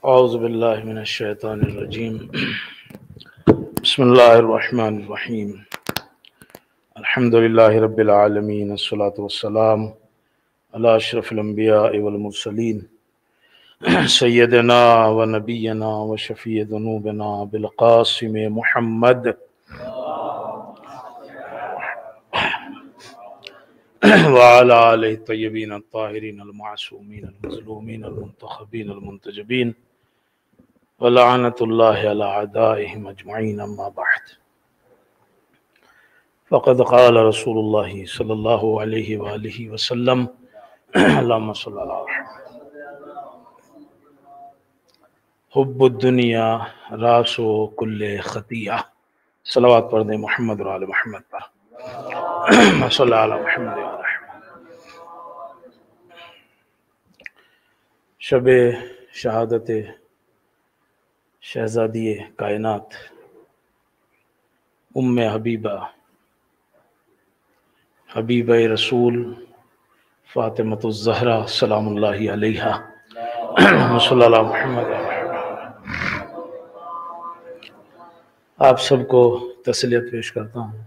اعوذ باللہ من الشیطان الرجیم بسم اللہ الرحمن الرحیم الحمد للہ رب العالمین الصلاۃ والسلام علی اشرف الانبیاء والمرسلین سیدنا و نبینا و شفیع ذنوبنا بالقاسم محمد وعلى آلہ الطیبین الطاہرین المعصومین المظلومین المنتخبین المنتجبین ولعنت اللہ علی اعدائہم اجمعین اما بعد فقد قال رسول اللہ صلی اللہ علیہ وآلہ وسلم اللہم صلی اللہ علیہ حب الدنیا راس کل خطیہ. صلوات پڑھ دیں محمد و آل محمد پر. صلی اللہ علیہ محمد و آل محمد. شب شہادت شہزادی کائنات ام حبیبہ حبیبہ رسول فاطمۃ الزہرا سلام اللہ علیہا صلی اللہ محمد و آل محمد. آپ سب کو تسلیت پیش کرتا ہوں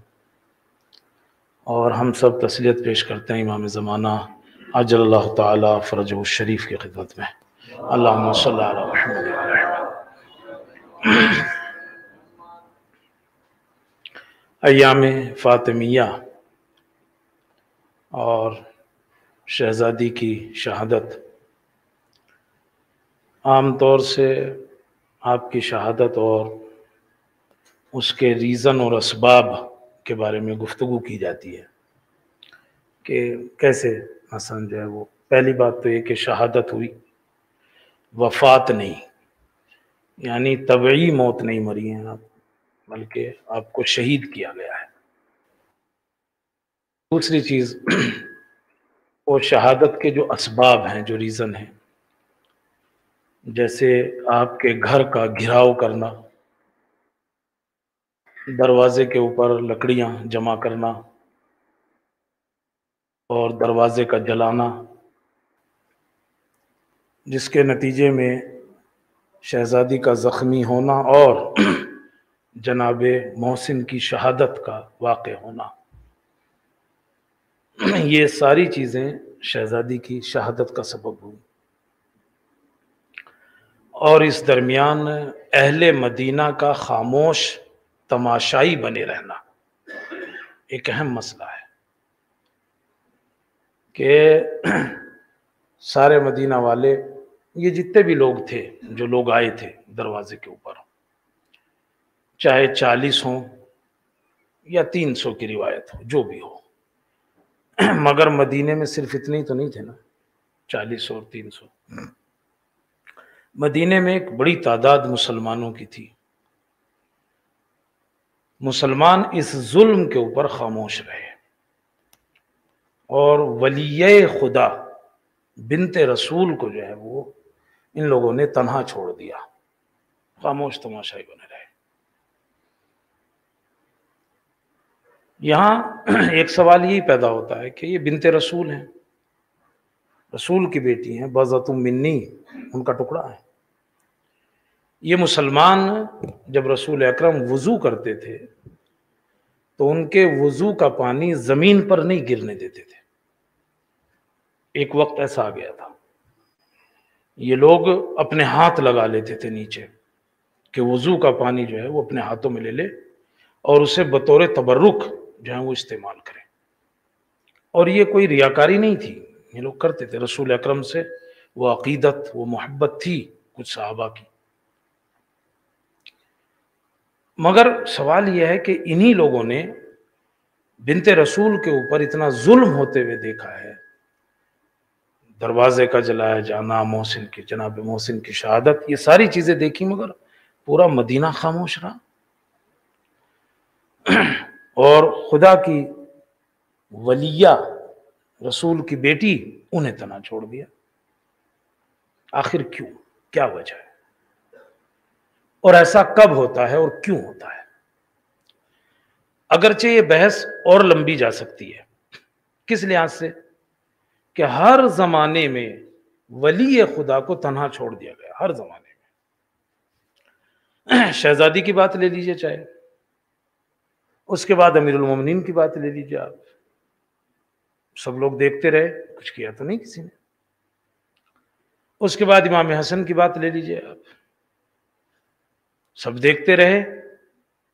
اور ہم سب تسلیت پیش کرتے ہیں امام زمانہ عجل اللہ تعالی فرجہ الشریف کی خدمت میں. اللہم صلی علی محمد و آل محمد. ایام فاطمیہ اور شہزادی کی شہادت عام طور سے آپ کی شہادت اور اس کے ریزن اور اسباب کے بارے میں گفتگو کی جاتی ہے کہ کیسے مثلا جو ہے وہ پہلی بات تو یہ کہ شہادت ہوئی، وفات نہیں، یعنی طبعی موت نہیں مری ہیں آپ، بلکہ آپ کو شہید کیا گیا ہے. دوسری چیز وہ شہادت کے جو اسباب ہیں، جو ریزن ہیں، جیسے آپ کے گھر کا گھراؤ کرنا، دروازے کے اوپر لکڑیاں جمع کرنا اور دروازے کا جلانا، جس کے نتیجے میں شہزادی کا زخمی ہونا اور جناب محسن کی شہادت کا واقع ہونا، یہ ساری چیزیں شہزادی کی شہادت کا سبب ہوئی. اور اس درمیان اہل مدینہ کا خاموش تماشائی بنے رہنا ایک اہم مسئلہ ہے کہ سارے مدینہ والے، یہ جتنے بھی لوگ تھے، جو لوگ آئے تھے دروازے کے اوپر، چاہے 40 ہوں یا 300 کی روایت ہو، جو بھی ہو، مگر مدینے میں صرف اتنے ہی تو نہیں تھے نا، 40 اور 300. مدینے میں ایک بڑی تعداد مسلمانوں کی تھی. مسلمان اس ظلم کے اوپر خاموش رہے اور ولی خدا بنت رسول کو جو ہے وہ ان لوگوں نے تنہا چھوڑ دیا، خاموش تماشائی بنے رہے. یہاں ایک سوال یہی پیدا ہوتا ہے کہ یہ بنت رسول ہیں، رسول کی بیٹی ہیں، بضعۃ منی، ان کا ٹکڑا ہے. یہ مسلمان جب رسول اکرم وضو کرتے تھے تو ان کے وضو کا پانی زمین پر نہیں گرنے دیتے تھے. ایک وقت ایسا آ گیا تھا، یہ لوگ اپنے ہاتھ لگا لیتے تھے نیچے کہ وضو کا پانی جو ہے وہ اپنے ہاتھوں میں لے لے اور اسے بطور تبرک جو ہے وہ استعمال کریں. اور یہ کوئی ریاکاری نہیں تھی، یہ لوگ کرتے تھے. رسول اکرم سے وہ عقیدت، وہ محبت تھی کچھ صحابہ کی. مگر سوال یہ ہے کہ انہی لوگوں نے بنت رسول کے اوپر اتنا ظلم ہوتے ہوئے دیکھا ہے، دروازے کا جلایا جانا، محسن کی، جناب محسن کی شہادت، یہ ساری چیزیں دیکھی، مگر پورا مدینہ خاموش رہا اور خدا کی ولیہ رسول کی بیٹی انہیں تنہا چھوڑ دیا. آخر کیوں؟ کیا وجہ ہے؟ اور ایسا کب ہوتا ہے اور کیوں ہوتا ہے؟ اگرچہ یہ بحث اور لمبی جا سکتی ہے. کس لحاظ سے؟ کہ ہر زمانے میں ولی خدا کو تنہا چھوڑ دیا گیا، ہر زمانے میں. شہزادی کی بات لے لیجئے چاہے، اس کے بعد امیر المومنین کی بات لے لیجئے آپ، سب لوگ دیکھتے رہے، کچھ کیا تو نہیں کسی نے۔ اس کے بعد امام حسن کی بات لے لیجئے آپ، سب دیکھتے رہے،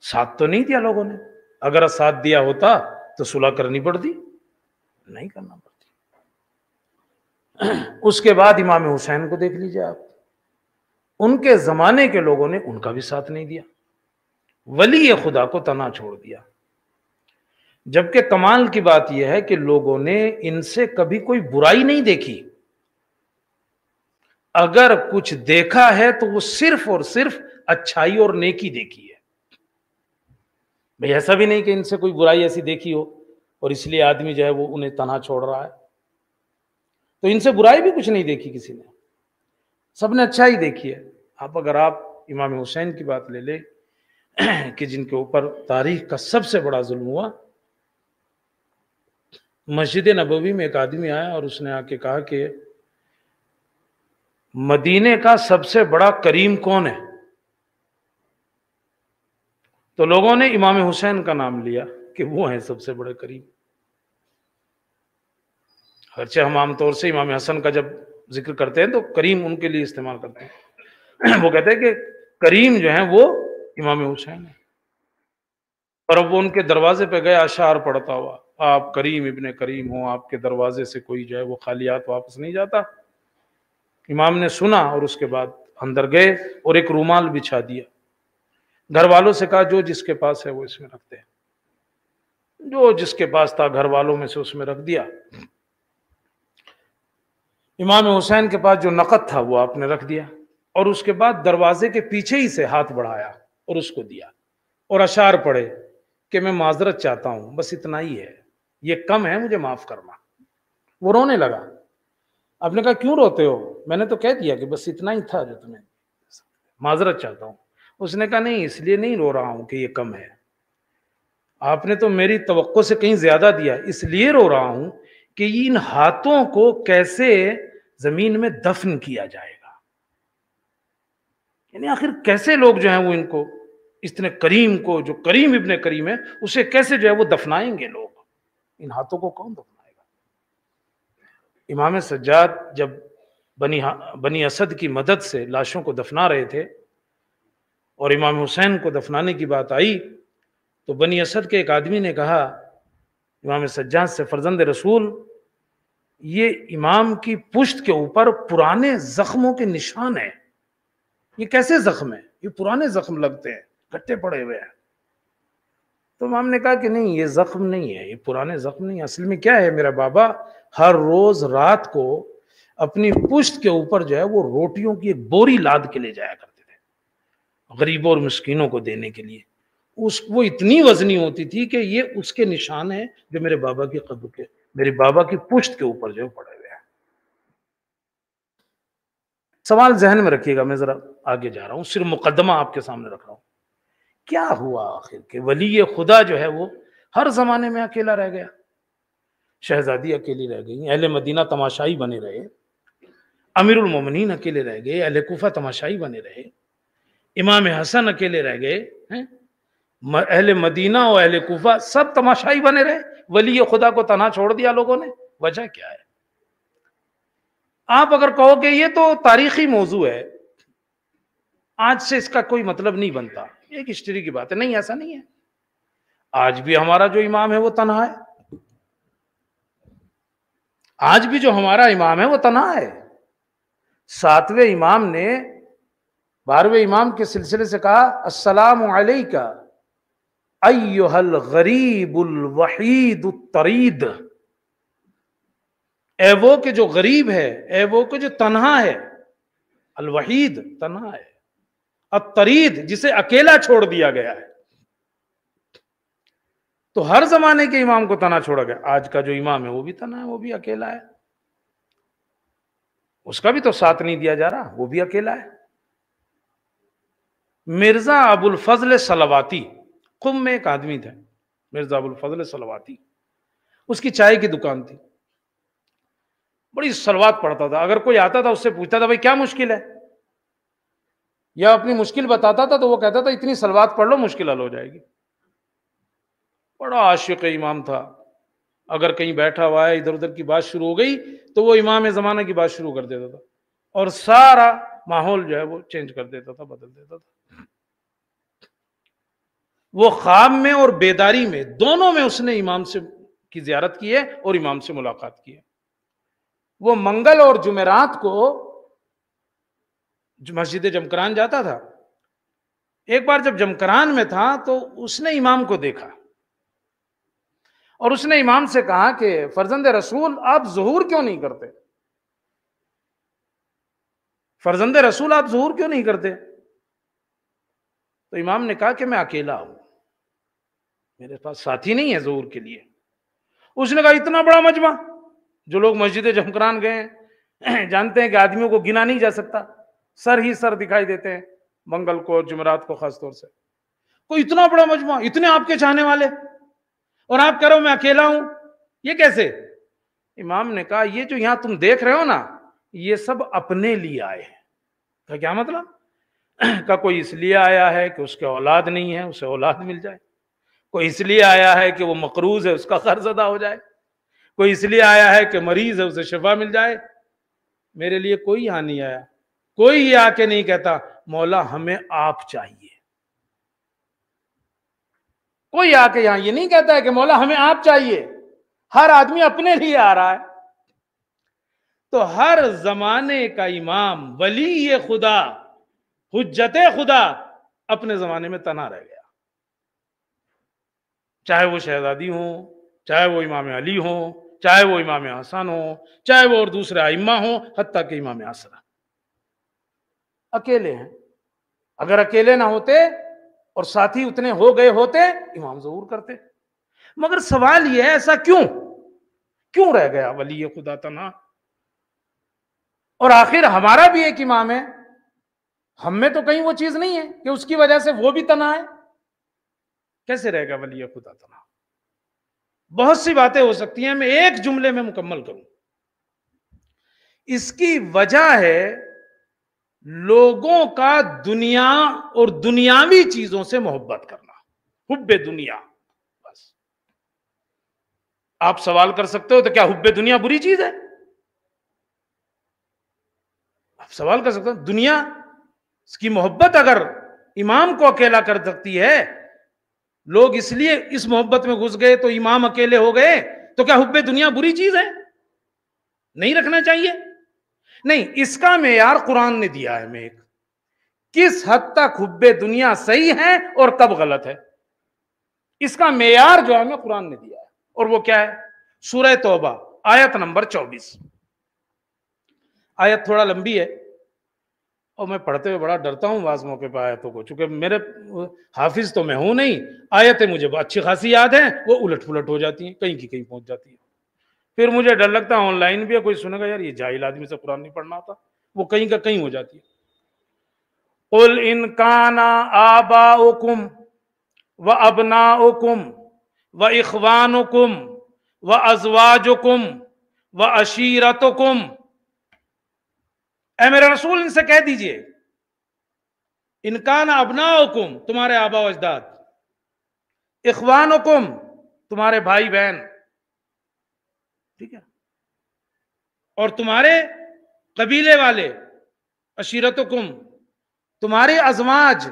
ساتھ تو نہیں دیا لوگوں نے، اگر ساتھ دیا ہوتا تو صلح کرنی پڑتی، نہیں کرنا پڑتی۔ اس کے بعد امام حسین کو دیکھ لیجئے آپ، ان کے زمانے کے لوگوں نے ان کا بھی ساتھ نہیں دیا، ولی خدا کو تنہا چھوڑ دیا۔ جبکہ کمال کی بات یہ ہے کہ لوگوں نے ان سے کبھی کوئی برائی نہیں دیکھی، اگر کچھ دیکھا ہے تو وہ صرف اور صرف اچھائی اور نیکی دیکھی ہے۔ بھئی ایسا بھی نہیں کہ ان سے کوئی برائی ایسی دیکھی ہو اور اس لیے آدمی جو ہے وہ انہیں تنہا چھوڑ رہا ہے، تو ان سے برائی بھی کچھ نہیں دیکھی کسی نے، سب نے اچھا ہی دیکھی ہے۔ اگر آپ امام حسین کی بات لے لیں کہ جن کے اوپر تاریخ کا سب سے بڑا ظلم ہوا، مسجد نبوی میں ایک آدمی آیا اور اس نے آ کے کہا کہ مدینے کا سب سے بڑا کریم کون ہے؟ تو لوگوں نے امام حسین کا نام لیا کہ وہ ہیں سب سے بڑے کریم۔ اگرچہ ہم عام طور سے امام حسن کا جب ذکر کرتے ہیں تو کریم ان کے لیے استعمال کرتے ہیں، وہ کہتے ہیں کہ کریم جو ہیں وہ امام حسین ہیں، اور اب وہ ان کے دروازے پہ گئے اشعار پڑھتا ہوا، آپ کریم ابن کریم ہو، آپ کے دروازے سے کوئی جو ہے وہ خالیات واپس نہیں جاتا۔ امام نے سنا اور اس کے بعد اندر گئے اور ایک رومال بچھا دیا، گھر والوں سے کہا جو جس کے پاس ہے وہ اس میں رکھتے ہیں، جو جس کے پاس تھا گھر والوں میں سے اس میں رکھ دیا۔ امام حسین کے پاس جو نقد تھا وہ آپ نے رکھ دیا، اور اس کے بعد دروازے کے پیچھے ہی سے ہاتھ بڑھایا اور اس کو دیا، اور اشعار پڑھے کہ میں معذرت چاہتا ہوں، بس اتنا ہی ہے، یہ کم ہے، مجھے معاف کرنا۔ وہ رونے لگا۔ آپ نے کہا کیوں روتے ہو؟ میں نے تو کہہ دیا کہ بس اتنا ہی تھا جو تمہیں، معذرت چاہتا ہوں۔ اس نے کہا نہیں، اس لیے نہیں رو رہا ہوں کہ یہ کم ہے، آپ نے تو میری توقع سے کہیں زیادہ دیا، اس لیے رو رہا ہوں کہ ان ہاتھوں کو کیسے زمین میں دفن کیا جائے گا، یعنی آخر کیسے لوگ جو ہیں وہ ان کو، اتنے کریم کو، جو کریم ابن کریم ہے، اسے کیسے جو ہے وہ دفنائیں گے لوگ، ان ہاتھوں کو کون دفنائے گا؟ امام سجاد جب بنی اسد کی مدد سے لاشوں کو دفنا رہے تھے اور امام حسین کو دفنانے کی بات آئی تو بنی اسد کے ایک آدمی نے کہا امام سجاد سے، فرزند رسول، یہ امام کی پشت کے اوپر پرانے زخموں کے نشان ہیں، یہ کیسے زخم ہیں؟ یہ پرانے زخم لگتے ہیں، کٹے پڑے ہوئے ہیں۔ تو امام نے کہا کہ نہیں، یہ زخم نہیں ہے، یہ پرانے زخم نہیں ہے، اصل میں کیا ہے، میرا بابا ہر روز رات کو اپنی پشت کے اوپر جو ہے وہ روٹیوں کی ایک بوری لاد کے لے جایا کرتے تھے غریبوں اور مسکینوں کو دینے کے لیے، وہ اتنی وزنی ہوتی تھی کہ یہ اس کے نشان ہیں جو میرے بابا کی قبر کے، میرے بابا کی پشت کے اوپر جو پڑے ہوئے ہیں۔ سوال ذہن میں رکھیے گا، میں ذرا آگے جا رہا ہوں، صرف مقدمہ آپ کے سامنے رکھ رہا ہوں۔ کیا ہوا آخر کہ ولی خدا جو ہے وہ ہر زمانے میں اکیلا رہ گیا؟ شہزادی اکیلی رہ گئی، اہل مدینہ تماشائی بنے رہے، امیر المومنین اکیلے رہ گئے، اہل کوفہ تماشائی بنے رہے، امام حسن اکیلے رہ گئے، اہل مدینہ اور اہل کوفہ سب تماشائی بنے رہے، ولی خدا کو تنہا چھوڑ دیا لوگوں نے۔ وجہ کیا ہے؟ آپ اگر کہو کہ یہ تو تاریخی موضوع ہے، آج سے اس کا کوئی مطلب نہیں بنتا، ایک ہسٹری کی بات ہے، نہیں، ایسا نہیں ہے۔ آج بھی ہمارا جو امام ہے وہ تنہا ہے، آج بھی جو ہمارا امام ہے وہ تنہا ہے۔ 7ویں امام نے 12ویں امام کے سلسلے سے کہا السلام علیکہ ایھا الغریب الوحید الطرید، اے وہ کہ جو غریب ہے، اے وہ کہ جو تنہا ہے، الوحید تنہا ہے، الطرید جسے اکیلا چھوڑ دیا گیا ہے۔ تو ہر زمانے کے امام کو تنہا چھوڑا گیا، آج کا جو امام ہے وہ بھی تنہا ہے، وہ بھی اکیلا ہے، اس کا بھی تو ساتھ نہیں دیا جا رہا، وہ بھی اکیلا ہے۔ مرزا ابو الفضل سلواتی، قم میں ایک آدمی تھے مرزا ابو الفضل سلواتی، اس کی چائے کی دکان تھی، بڑی سلوات پڑھتا تھا، اگر کوئی آتا تھا اس سے پوچھتا تھا بھائی کیا مشکل ہے؟ یا اپنی مشکل بتاتا تھا تو وہ کہتا تھا اتنی صلوات پڑھ لو مشکل حل ہو جائے گی. بڑا عاشق امام تھا. اگر کہیں بیٹھا ہوا ہے ادھر ادھر کی بات شروع ہو گئی تو وہ امام زمانہ کی بات شروع کر دیتا تھا اور سارا ماحول جو ہے وہ چینج کر دیتا تھا، بدل دیتا تھا. وہ خواب میں اور بیداری میں دونوں میں اس نے امام سے کی زیارت کی ہے اور امام سے ملاقات کی ہے. وہ منگل اور جمعرات کو مسجد جمکران جاتا تھا. ایک بار جب جمکران میں تھا تو اس نے امام کو دیکھا اور اس نے امام سے کہا کہ فرزند رسول آپ ظہور کیوں نہیں کرتے؟ فرزند رسول آپ ظہور کیوں نہیں کرتے؟ تو امام نے کہا کہ میں اکیلا ہوں، میرے پاس ساتھی نہیں ہے ظہور کے لیے. اس نے کہا اتنا بڑا مجمع، جو لوگ مسجد جمکران گئے ہیں جانتے ہیں کہ آدمیوں کو گنا نہیں جا سکتا، سر ہی سر دکھائی دیتے ہیں منگل کو اور جمعرات کو خاص طور سے. کوئی اتنا بڑا مجمع، اتنے آپ کے چاہنے والے، اور آپ کہہ رہے ہو میں اکیلا ہوں، یہ کیسے؟ امام نے کہا یہ جو یہاں تم دیکھ رہے ہو نا یہ سب اپنے لیے آئے ہیں. کہا کیا مطلب؟ کہا کوئی اس لیے آیا ہے کہ اس کے اولاد نہیں ہے اسے اولاد مل جائے، کوئی اس لیے آیا ہے کہ وہ مقروض ہے اس کا قرض ادا ہو جائے، کوئی اس لیے آیا ہے کہ مریض ہے اسے شفا مل جائے. میرے لیے کوئی یہاں نہیں آیا، کوئی یہ آ کے نہیں کہتا مولا ہمیں آپ چاہیے. کوئی آ کے یہاں یہ نہیں کہتا ہے کہ مولا ہمیں آپ چاہیے. ہر آدمی اپنے لیے آ رہا ہے. تو ہر زمانے کا امام ولی خدا حجت خدا اپنے زمانے میں تنہا رہ گیا، چاہے وہ شہزادی ہوں، چاہے وہ امام علی ہوں، چاہے وہ امام حسن ہوں، چاہے وہ اور دوسرے ائمہ ہوں، حتیٰ کہ امام عصر اکیلے ہیں. اگر اکیلے نہ ہوتے اور ساتھی اتنے ہو گئے ہوتے امام ظہور کرتے. مگر سوال یہ ہے ایسا کیوں رہ گیا ولی خدا تنہا؟ اور آخر ہمارا بھی ایک امام ہے، ہم میں تو کہیں وہ چیز نہیں ہے کہ اس کی وجہ سے وہ بھی تنہا ہے. کیسے رہے گا ولی خدا تنہا؟ بہت سی باتیں ہو سکتی ہیں، میں ایک جملے میں مکمل کروں. اس کی وجہ ہے لوگوں کا دنیا اور دنیاوی چیزوں سے محبت کرنا، حب دنیا. بس آپ سوال کر سکتے ہو تو کیا حب دنیا بری چیز ہے؟ آپ سوال کر سکتے ہو. دنیا اس کی محبت اگر امام کو اکیلا کر سکتی ہے، لوگ اس لیے اس محبت میں گھس گئے تو امام اکیلے ہو گئے، تو کیا حب دنیا بری چیز ہے؟ نہیں رکھنا چاہیے؟ نہیں، اس کا معیار قرآن نے دیا ہے. میں کس حد تک حب دنیا صحیح ہے اور کب غلط ہے، اس کا معیار جو ہے ہمیں قرآن نے دیا ہے. اور وہ کیا ہے؟ سورہ توبہ آیت نمبر 24. آیت تھوڑا لمبی ہے اور میں پڑھتے ہوئے بڑا ڈرتا ہوں بعض موقع پہ آیتوں کو، چونکہ میرے حافظ تو میں ہوں نہیں. آیتیں مجھے اچھی خاصی یاد ہیں، وہ الٹ پلٹ ہو جاتی ہیں، کہیں کی کہیں پہنچ جاتی ہیں. پھر مجھے ڈر لگتا ہے آن لائن بھی ہے کوئی سنے گا یار یہ جاہل آدمی سے قرآن نہیں پڑھنا آتا، وہ کہیں کا کہیں ہو جاتی ہے. قل ان کان آباؤکم وابناؤکم واخوانکم وازواجکم وعشیرتکم، اے میرے رسول ان سے کہہ دیجئے ان کان ابناؤکم تمہارے آبا و اجداد، اخوانکم تمہارے بھائی بہن، ٹھیک ہے، اور تمہارے قبیلے والے، عشیرتکم تمہاری ازواج،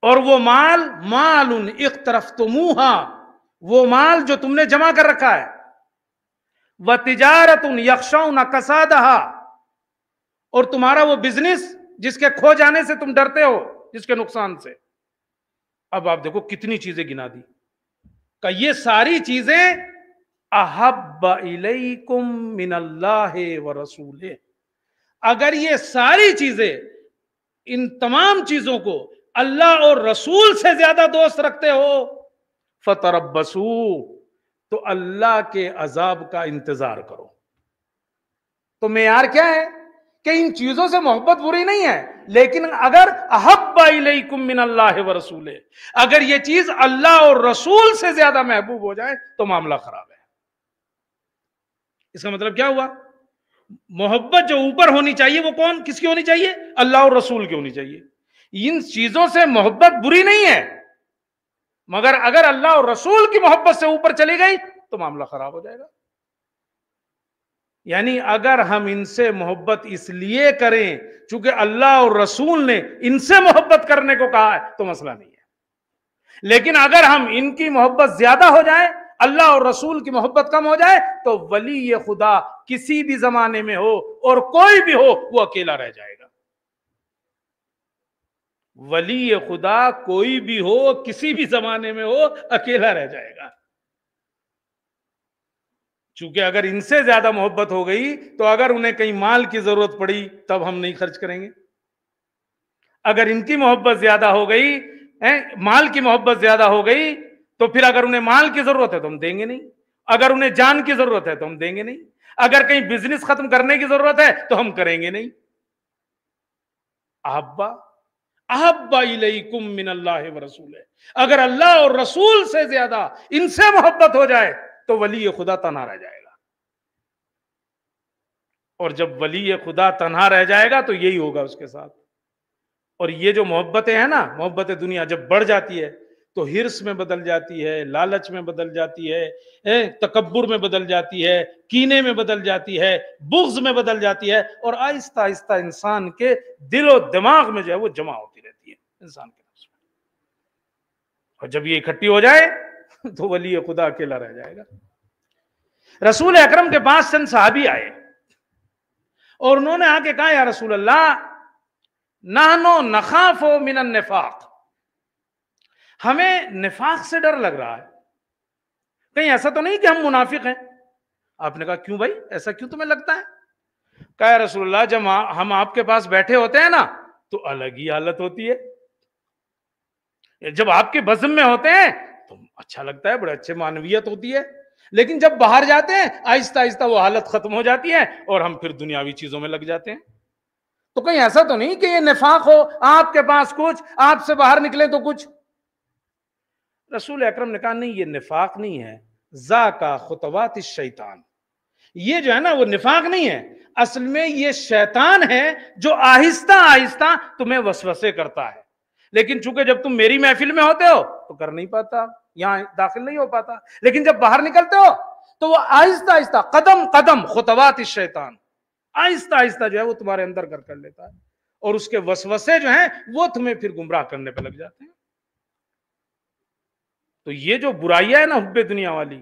اور وہ مال اقترفتموہا وہ مال جو تم نے جمع کر رکھا ہے، وتجارت یخشون کسادہا اور تمہارا وہ بزنس جس کے کھو جانے سے تم ڈرتے ہو، جس کے نقصان سے. اب آپ دیکھو کتنی چیزیں گنا دی کہ یہ ساری چیزیں احب الیکم من اللہ ورسولہ. اگر یہ ساری چیزیں، ان تمام چیزوں کو اللہ اور رسول سے زیادہ دوست رکھتے ہو، فتربصوا تو اللہ کے عذاب کا انتظار کرو. تو معیار کیا ہے کہ ان چیزوں سے محبت بری نہیں ہے، لیکن اگر احب الیکم من اللہ ورسولہ، اگر یہ چیز اللہ اور رسول سے زیادہ محبوب ہو جائے تو معاملہ خراب ہے. اس کا مطلب کیا ہوا؟ محبت جو اوپر ہونی چاہیے وہ کون کس کی ہونی چاہیے؟ اللہ اور رسول کی ہونی چاہیے. ان چیزوں سے محبت بری نہیں ہے، مگر اگر اللہ اور رسول کی محبت سے اوپر چلی گئی تو معاملہ خراب ہو جائے گا. یعنی اگر ہم ان سے محبت اس لیے کریں چونکہ اللہ اور رسول نے ان سے محبت کرنے کو کہا ہے تو مسئلہ نہیں ہے. لیکن اگر ہم ان کی محبت زیادہ ہو جائے، اللہ اور رسول کی محبت کم ہو جائے، تو ولی خدا کسی بھی زمانے میں ہو اور کوئی بھی ہو وہ اکیلا رہ جائے گا. ولی خدا کوئی بھی ہو کسی بھی زمانے میں ہو اکیلا رہ جائے گا. چونکہ اگر ان سے زیادہ محبت ہو گئی تو اگر انہیں کہیں مال کی ضرورت پڑی تب ہم نہیں خرچ کریں گے. اگر ان کی محبت زیادہ ہو گئی، مال کی محبت زیادہ ہو گئی، تو پھر اگر انہیں مال کی ضرورت ہے تو ہم دیں گے نہیں. اگر انہیں جان کی ضرورت ہے تو ہم دیں گے نہیں. اگر کہیں بزنس ختم کرنے کی ضرورت ہے تو ہم کریں گے نہیں. احب الیکم من اللہ ورسولہ، اگر اللہ اور رسول سے زیادہ ان سے محبت ہو جائے تو ولی خدا تنہا رہ جائے گا. اور جب ولی خدا تنہا رہ جائے گا تو یہی ہوگا اس کے ساتھ. اور یہ جو محبتیں ہیں نا، محبت دنیا جب بڑھ جاتی ہے تو ہرس میں بدل جاتی ہے، لالچ میں بدل جاتی ہے، تکبر میں بدل جاتی ہے، کینے میں بدل جاتی ہے، بغض میں بدل جاتی ہے، اور آہستہ آہستہ انسان کے دل و دماغ میں جو ہے وہ جمع ہوتی رہتی ہے انسان کے نفس میں. اور جب یہ اکٹھی ہو جائے تو ولی خدا اکیلا رہ جائے گا. رسول اکرم کے پاس چند صحابی آئے اور انہوں نے آ کے کہا یا رسول اللہ نحنو نخاف من النفاق، ہمیں نفاق سے ڈر لگ رہا ہے، کہیں ایسا تو نہیں کہ ہم منافق ہیں؟ آپ نے کہا کیوں بھائی، ایسا کیوں تمہیں لگتا ہے؟ کہا یا رسول اللہ جب ہم آپ کے پاس بیٹھے ہوتے ہیں نا تو الگ ہی حالت ہوتی ہے، جب آپ کے بزم میں ہوتے ہیں تو اچھا لگتا ہے، بڑے اچھے معنویت ہوتی ہے، لیکن جب باہر جاتے ہیں آہستہ آہستہ وہ حالت ختم ہو جاتی ہے اور ہم پھر دنیاوی چیزوں میں لگ جاتے ہیں. تو کہیں ایسا تو نہیں کہ یہ نفاق ہو، آپ کے پاس کچھ، آپ سے باہر نکلے تو کچھ؟ رسول اکرم نے کہا نہیں، یہ نفاق نہیں ہے، ذاکا خطوات الشیطان، یہ جو ہے نا وہ نفاق نہیں ہے، اصل میں یہ شیطان ہے جو آہستہ آہستہ تمہیں وسوسے کرتا ہے. لیکن چونکہ جب تم میری محفل میں ہوتے ہو تو کر نہیں پاتا، یہاں داخل نہیں ہو پاتا، لیکن جب باہر نکلتے ہو تو وہ آہستہ آہستہ قدم قدم خطوات الشیطان، آہستہ آہستہ جو ہے وہ تمہارے اندر کر لیتا ہے، اور اس کے وسوسے جو ہیں وہ تمہیں پھر گمراہ کرنے پہ لگ جاتے ہیں. تو یہ جو برائیاں ہے نا حب دنیا والی،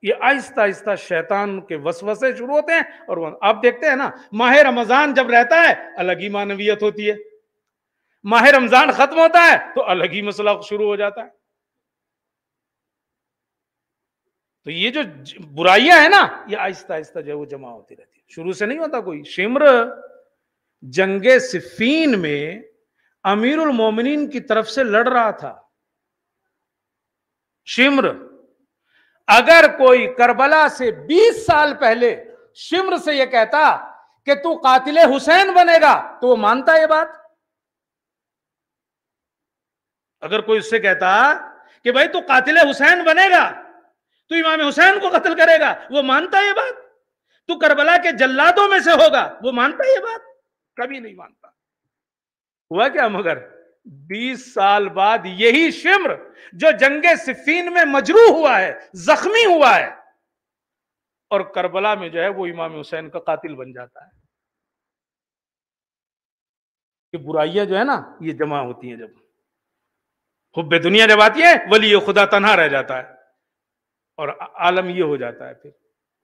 یہ آہستہ آہستہ شیطان کے وسوسے شروع ہوتے ہیں. اور آپ دیکھتے ہیں نا ماہ رمضان جب رہتا ہے الگ ہی معنویت ہوتی ہے، ماہ رمضان ختم ہوتا ہے تو الگ ہی مسئلہ شروع ہو جاتا ہے. تو یہ جو برائیاں ہیں نا یہ آہستہ آہستہ جو ہے وہ جمع ہوتی رہتی ہے، شروع سے نہیں ہوتا کوئی. شمر جنگ صفین میں امیر المومنین کی طرف سے لڑ رہا تھا. شمر اگر کوئی کربلا سے 20 سال پہلے شمر سے یہ کہتا کہ تو قاتل حسین بنے گا تو وہ مانتا یہ بات؟ اگر کوئی اس سے کہتا کہ بھائی تو قاتل حسین بنے گا، تو امام حسین کو قتل کرے گا، وہ مانتا یہ بات؟ تو کربلا کے جلادوں میں سے ہوگا، وہ مانتا یہ بات؟ کبھی نہیں مانتا. ہوا کیا مگر 20 سال بعد یہی شمر جو جنگ صفین میں مجروح ہوا ہے، زخمی ہوا ہے، اور کربلا میں جو ہے وہ امام حسین کا قاتل بن جاتا ہے. کہ برائیاں جو ہے نا یہ جمع ہوتی ہیں، جب حب دنیا جب آتی ہے ولی خدا تنہا رہ جاتا ہے، اور عالم یہ ہو جاتا ہے پھر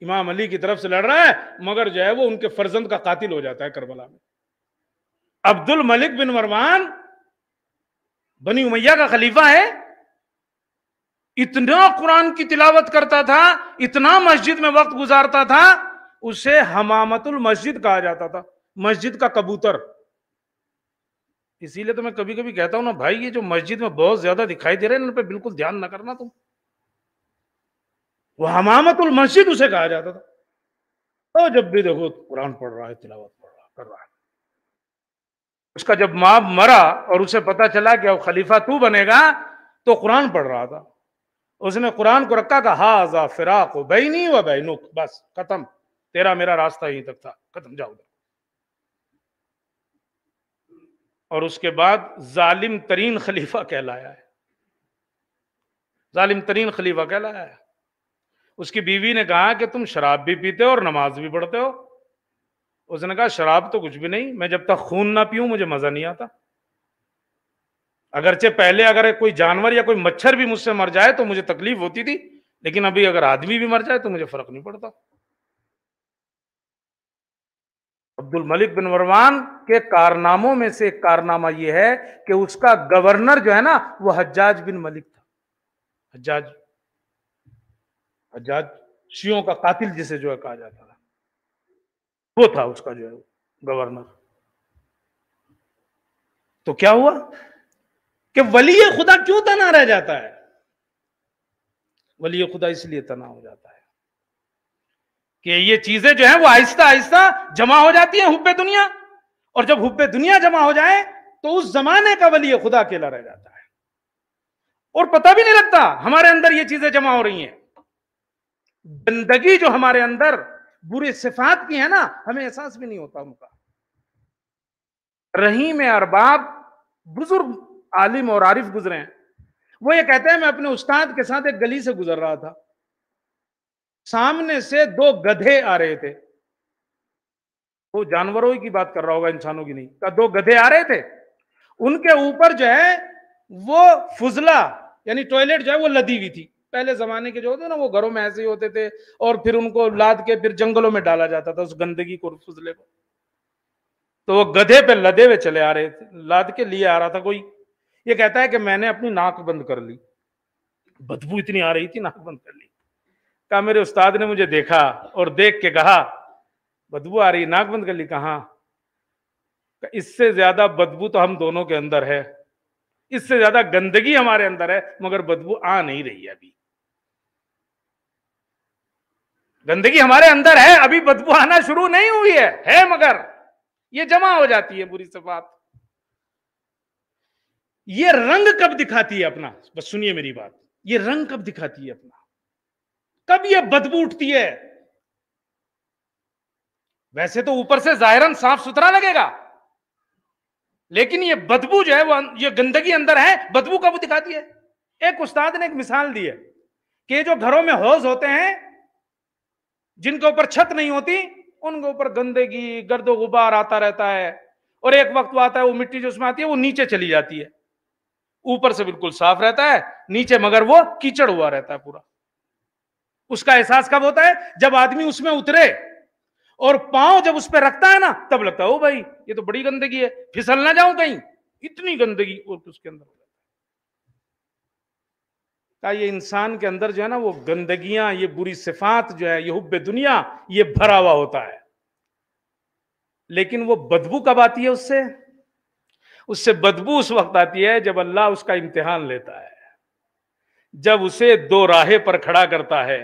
امام علی کی طرف سے لڑ رہا ہے مگر جو ہے وہ ان کے فرزند کا قاتل ہو جاتا ہے کربلا میں. عبد الملک بن مروان بنی امیہ کا خلیفہ ہے، اتنا قرآن کی تلاوت کرتا تھا، اتنا مسجد میں وقت گزارتا تھا، اسے حمامت المسجد کہا جاتا تھا، مسجد کا کبوتر. اسی لیے تو میں کبھی کبھی کہتا ہوں نا بھائی، یہ جو مسجد میں بہت زیادہ دکھائی دے رہے ہیں ان پہ بالکل دھیان نہ کرنا تم. وہ حمامت المسجد اسے کہا جاتا تھا. اور جب بھی دیکھو قرآن پڑھ رہا ہے، تلاوت پڑھ رہا کر رہا ہے. اس کا جب ماں مرا اور اسے پتا چلا کہ اب خلیفہ تو بنے گا تو قرآن پڑھ رہا تھا. اس نے قرآن کو رکھا کہ ہاذا فراق بینی و بینک، بس ختم، تیرا میرا راستہ یہیں تک تھا، ختم، جاؤ۔ اور اس کے بعد ظالم ترین خلیفہ کہلایا ہے، ظالم ترین خلیفہ کہلایا ہے۔ اس کی بیوی نے کہا کہ تم شراب بھی پیتے ہو اور نماز بھی پڑھتے ہو۔ اس نے کہا شراب تو کچھ بھی نہیں، میں جب تک خون نہ پیوں مجھے مزہ نہیں آتا۔ اگرچہ پہلے اگر کوئی جانور یا کوئی مچھر بھی مجھ سے مر جائے تو مجھے تکلیف ہوتی تھی، لیکن ابھی اگر آدمی بھی مر جائے تو مجھے فرق نہیں پڑتا۔ عبد الملک بن مروان کے کارناموں میں سے ایک کارنامہ یہ ہے کہ اس کا گورنر جو ہے نا وہ حجاج بن ملک تھا۔ حجاج شیعوں کا قاتل جسے جو ہے کہا جاتا تھا، وہ تھا اس کا جو ہے گورنر۔ تو کیا ہوا کہ ولی خدا کیوں تنہا رہ جاتا ہے؟ ولی خدا اس لیے تنہا ہو جاتا ہے کہ یہ چیزیں جو ہیں وہ آہستہ آہستہ جمع ہو جاتی ہیں، حب دنیا، اور جب حب دنیا جمع ہو جائے تو اس زمانے کا ولی خدا اکیلا رہ جاتا ہے اور پتہ بھی نہیں لگتا ہمارے اندر یہ چیزیں جمع ہو رہی ہیں۔ گندگی جو ہمارے اندر برے صفات کی ہے نا، ہمیں احساس بھی نہیں ہوتا ان کا۔ رحیم ارباب بزرگ عالم اور عارف گزرے ہیں، وہ یہ کہتے ہیں میں اپنے استاد کے ساتھ ایک گلی سے گزر رہا تھا، سامنے سے دو گدھے آ رہے تھے، وہ جانوروں کی بات کر رہا ہوگا، انسانوں کی نہیں، کہ دو گدھے آ رہے تھے، ان کے اوپر جو ہے وہ فضلہ یعنی ٹوائلٹ جو ہے وہ لدی ہوئی تھی۔ پہلے زمانے کے جو ہوتے نا وہ گھروں میں ایسے ہی ہوتے تھے، اور پھر ان کو لاد کے پھر جنگلوں میں ڈالا جاتا تھا اس گندگی کو، فضلے کو۔ تو وہ گدھے پہ لدے ہوئے چلے آ رہے تھے، لاد کے لیے آ رہا تھا کوئی۔ یہ کہتا ہے کہ میں نے اپنی ناک بند کر لی، بدبو اتنی آ رہی تھی، ناک بند کر لی۔ کہا میرے استاد نے مجھے دیکھا اور دیکھ کے کہا بدبو آ رہی، ناک بند کر لی؟ کہاں؟ اس سے زیادہ بدبو تو ہم دونوں کے اندر ہے، اس سے زیادہ گندگی ہمارے اندر ہے، مگر بدبو آ نہیں رہی ہے ابھی۔ گندگی ہمارے اندر ہے، ابھی بدبو آنا شروع نہیں ہوئی ہے مگر یہ جمع ہو جاتی ہے بری صفات۔ یہ رنگ کب دکھاتی ہے اپنا؟ بس سنیے میری بات، یہ رنگ کب دکھاتی ہے اپنا؟ کب یہ بدبو اٹھتی ہے؟ ویسے تو اوپر سے ظاہراً صاف ستھرا لگے گا، لیکن یہ بدبو جو ہے وہ یہ گندگی اندر ہے، بدبو کب دکھاتی ہے؟ ایک استاد نے ایک مثال دی ہے کہ جو گھروں میں حوض ہوتے ہیں جن کے اوپر چھت نہیں ہوتی، ان کے اوپر گندگی گرد و غبار آتا رہتا ہے، اور ایک وقت وہ آتا ہے وہ مٹی جو اس میں آتی ہے وہ نیچے چلی جاتی ہے، اوپر سے بالکل صاف رہتا ہے، نیچے مگر وہ کیچڑ ہوا رہتا ہے پورا۔ اس کا احساس کب ہوتا ہے؟ جب آدمی اس میں اترے اور پاؤں جب اس پہ رکھتا ہے نا، تب لگتا ہے او بھائی یہ تو بڑی گندگی ہے، پھسل نہ جاؤں کہیں، اتنی گندگی اور اس کے اندر۔ یہ انسان کے اندر جو ہے نا وہ گندگیاں، یہ بری صفات جو ہے، یہ حب دنیا، یہ بھرا ہوا ہوتا ہے، لیکن وہ بدبو کب آتی ہے اس سے بدبو اس وقت آتی ہے جب اللہ اس کا امتحان لیتا ہے، جب اسے دو راہیں پر کھڑا کرتا ہے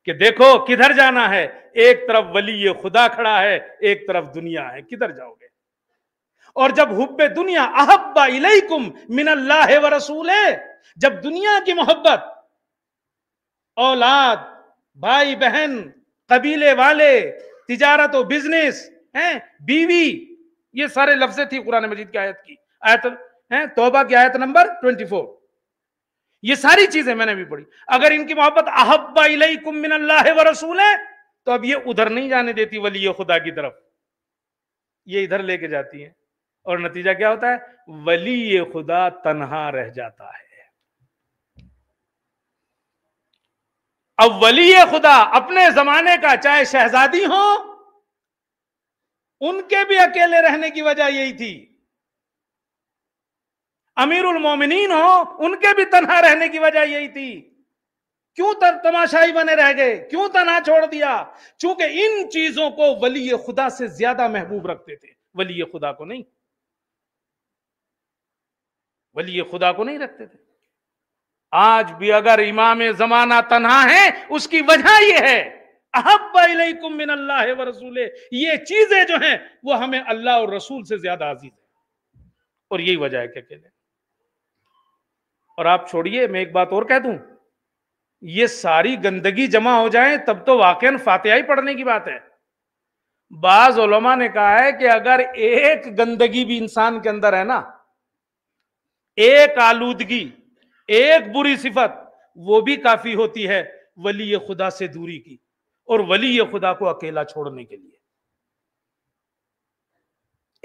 کہ دیکھو کدھر جانا ہے، ایک طرف ولی خدا کھڑا ہے، ایک طرف دنیا ہے، کدھر جاؤ گے؟ اور جب حب دنیا احب الیکم من اللہ ورسولہ، جب دنیا کی محبت، اولاد، بھائی بہن، قبیلے والے، تجارت و بزنس، بیوی، یہ سارے لفظیں تھی قرآن مجید کی آیت توبہ کی آیت نمبر 24، یہ ساری چیزیں میں نے بھی پڑھی۔ اگر ان کی محبت احب الیکم من اللہ ورسولہ، تو اب یہ ادھر نہیں جانے دیتی ولی خدا کی طرف، یہ ادھر لے کے جاتی ہیں، اور نتیجہ کیا ہوتا ہے؟ ولی خدا تنہا رہ جاتا ہے۔ اب ولی خدا اپنے زمانے کا چاہے شہزادی ہو، ان کے بھی اکیلے رہنے کی وجہ یہی تھی، امیر المومنین ہو، ان کے بھی تنہا رہنے کی وجہ یہی تھی۔ کیوں تماشائی بنے رہ گئے؟ کیوں تنہا چھوڑ دیا؟ چونکہ ان چیزوں کو ولی خدا سے زیادہ محبوب رکھتے تھے، ولی خدا کو نہیں، ولی خدا کو نہیں رکھتے تھے۔ آج بھی اگر امام زمانہ تنہا ہے، اس کی وجہ یہ ہے احب الیکم من اللہ ورسولہ، یہ چیزیں جو ہیں وہ ہمیں اللہ اور رسول سے زیادہ عزیز ہیں، اور یہی وجہ ہے کہ اکیلے۔ اور آپ چھوڑیے، میں ایک بات اور کہہ دوں، یہ ساری گندگی جمع ہو جائے تب تو واقعاً فاتحہ ہی پڑھنے کی بات ہے، بعض علماء نے کہا ہے کہ اگر ایک گندگی بھی انسان کے اندر ہے نا، ایک آلودگی، ایک بری صفت، وہ بھی کافی ہوتی ہے ولی خدا سے دوری کی اور ولی خدا کو اکیلا چھوڑنے کے لیے۔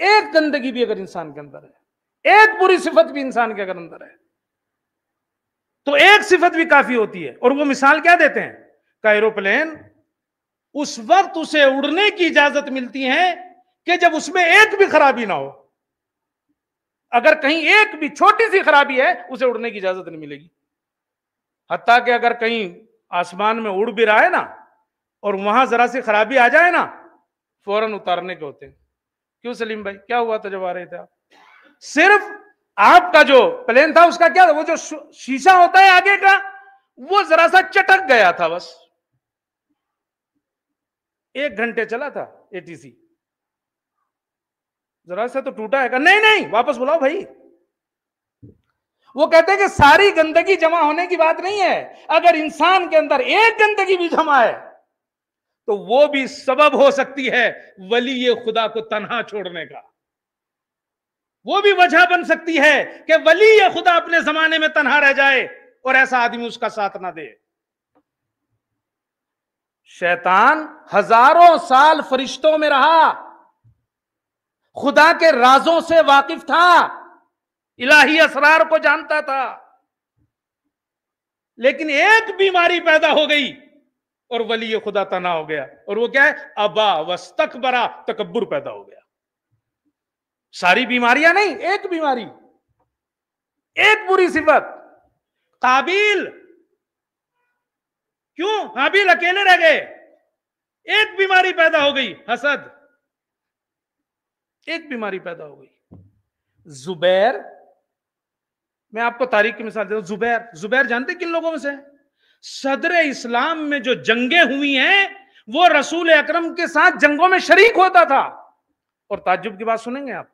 ایک گندگی بھی اگر انسان کے اندر ہے، ایک بری صفت بھی انسان کے اگر اندر ہے، تو ایک صفت بھی کافی ہوتی ہے۔ اور وہ مثال کیا دیتے ہیں کہ ایروپلین اس وقت اسے اڑنے کی اجازت ملتی ہے کہ جب اس میں ایک بھی خرابی نہ ہو۔ اگر کہیں ایک بھی چھوٹی سی خرابی ہے، اسے اڑنے کی اجازت نہیں ملے گی۔ حتیٰ کہ اگر کہیں آسمان میں اڑ بھی رہا ہے نا اور وہاں ذرا سی خرابی آ جائے نا، فوراً اتارنے کے ہوتے ہیں۔ کیوں سلیم بھائی، کیا ہوا تھا جب آ رہے تھے آپ؟ صرف آپ کا جو پلین تھا اس کا کیا تھا، وہ جو شیشہ ہوتا ہے آگے کا، وہ ذرا سا چٹک گیا تھا بس۔ 1 گھنٹے چلا تھا ATC، ذرا سا تو ٹوٹا ہے، کہ نہیں واپس بلاؤ بھائی۔ وہ کہتے ہیں کہ ساری گندگی جمع ہونے کی بات نہیں ہے، اگر انسان کے اندر ایک گندگی بھی جمع ہے تو وہ بھی سبب ہو سکتی ہے ولی خدا کو تنہا چھوڑنے کا۔ وہ بھی وجہ بن سکتی ہے کہ ولی خدا اپنے زمانے میں تنہا رہ جائے اور ایسا آدمی اس کا ساتھ نہ دے۔ شیطان ہزاروں سال فرشتوں میں رہا، خدا کے رازوں سے واقف تھا، الہی اسرار کو جانتا تھا، لیکن ایک بیماری پیدا ہو گئی اور ولی خدا تنہا ہو گیا، اور وہ کیا ہے؟ ابا واستکبرا، تکبر پیدا ہو گیا۔ ساری بیماریاں نہیں، ایک بیماری، ایک بری صفت۔ قابیل، کیوں حابیل اکیلے رہ گئے؟ ایک بیماری پیدا ہو گئی، حسد، ایک بیماری پیدا ہو گئی۔ زبیر، میں آپ کو تاریخ کی مثال دیتا ہوں۔ زبیر جانتے کن لوگوں میں سے؟ صدر اسلام میں جو جنگیں ہوئی ہیں وہ رسول اکرم کے ساتھ جنگوں میں شریک ہوتا تھا۔ اور تعجب کی بات سنیں گے آپ،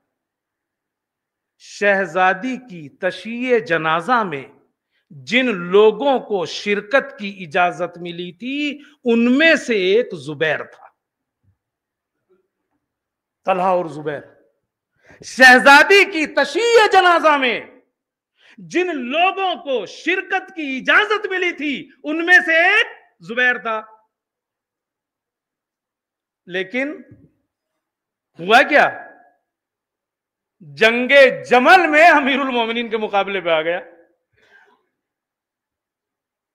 شہزادی کی تشییع جنازہ میں جن لوگوں کو شرکت کی اجازت ملی تھی ان میں سے ایک زبیر تھا، طلحہ اور زبیر۔ شہزادی کی تشییع جنازہ میں جن لوگوں کو شرکت کی اجازت ملی تھی ان میں سے ایک زبیر تھا۔ لیکن ہوا کیا؟ جنگ جمل میں امیر المومنین کے مقابلے پہ آ گیا۔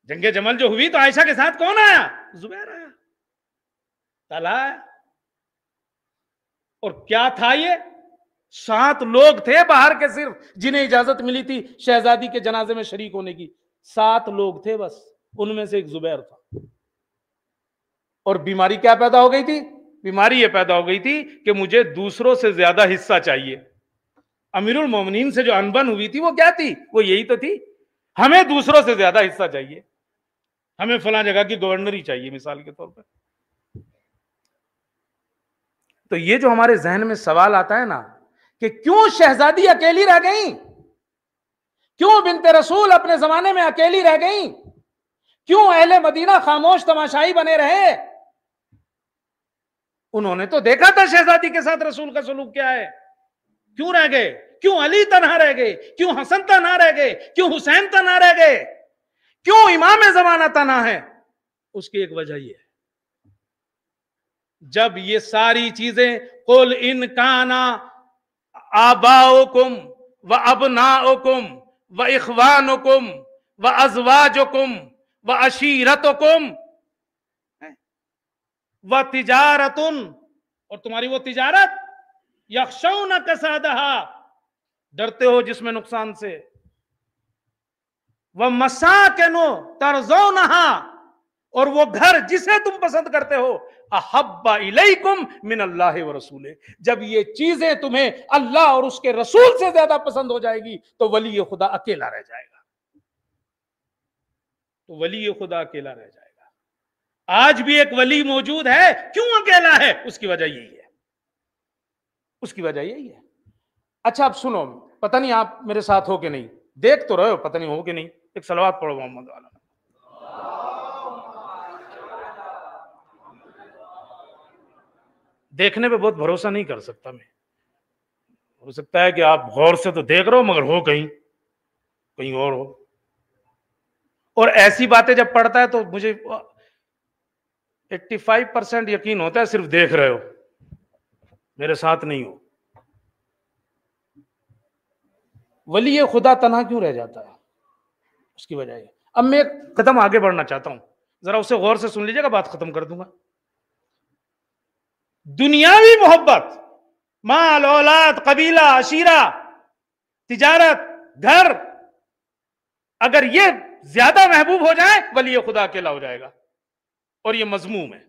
جنگ جمل جو ہوئی تو عائشہ کے ساتھ کون آیا؟ زبیر آیا، طلحہ آیا۔ اور کیا تھا یہ؟ 7 لوگ تھے باہر کے صرف جنہیں اجازت ملی تھی شہزادی کے جنازے میں شریک ہونے کی، 7 لوگ تھے بس، ان میں سے ایک زبیر تھا۔ اور بیماری کیا پیدا ہو گئی تھی؟ بیماری یہ پیدا ہو گئی تھی کہ مجھے دوسروں سے زیادہ حصہ چاہیے۔ امیر المومنین سے جو انبن ہوئی تھی وہ کیا تھی؟ وہ یہی تو تھی، ہمیں دوسروں سے زیادہ حصہ چاہیے، ہمیں فلاں جگہ کی گورنری چاہیے مثال کے طور پر۔ تو یہ جو ہمارے ذہن میں سوال آتا ہے نا کہ کیوں شہزادی اکیلی رہ گئیں، کیوں بنت رسول اپنے زمانے میں اکیلی رہ گئیں، کیوں اہل مدینہ خاموش تماشائی بنے رہے؟ انہوں نے تو دیکھا تھا شہزادی کے ساتھ رسول کا سلوک کیا ہے، کیوں رہ گئے؟ کیوں علی تنہا رہ گئے؟ کیوں حسن تنہا رہ گئے؟ کیوں حسین تنہا رہ گئے؟ کیوں امام زمانہ تنہا ہے؟ اس کی ایک وجہ یہ ہے، جب یہ ساری چیزیں قل ان کانا آباؤکم و ابناؤکم و اخوانکم و ازواجکم و عشیرتکم و تجارتن، اور تمہاری وہ تجارت، یخشون کسادہا، ڈرتے ہو جس میں نقصان سے، و مساکن ترضونہا، اور وہ گھر جسے تم پسند کرتے ہو، احب الیکم من اللہ و رسولہ، جب یہ چیزیں تمہیں اللہ اور اس کے رسول سے زیادہ پسند ہو جائے گی تو ولی خدا اکیلا رہ جائے گا، تو ولی خدا اکیلا رہ جائے گا۔ آج بھی ایک ولی موجود ہے، کیوں اکیلا ہے؟ اس کی وجہ یہی ہے، اس کی وجہ یہی ہے۔ اچھا اب سنو، پتہ نہیں آپ میرے ساتھ ہو کہ نہیں، دیکھ تو رہے ہو، پتہ نہیں ہو کہ نہیں، ایک صلوات پڑھو محمد والا۔ دیکھنے پہ بہت بھروسہ نہیں کر سکتا میں. ہو سکتا ہے کہ آپ غور سے تو دیکھ رہے ہو مگر ہو کہیں اور ہو. اور ایسی باتیں جب پڑھتا ہے تو مجھے 85% یقین ہوتا ہے صرف دیکھ رہے ہو, میرے ساتھ نہیں ہو. ولی خدا تنہا کیوں رہ جاتا ہے؟ اس کی وجہ ہے. اب میں ایک قدم آگے بڑھنا چاہتا ہوں, ذرا اسے غور سے سن لیجیے گا, بات ختم کر دوں گا. دنیاوی محبت, مال اولاد قبیلہ عشیرہ تجارت گھر, اگر یہ زیادہ محبوب ہو جائے ولی خدا اکیلا ہو جائے گا, اور یہ مذموم ہے.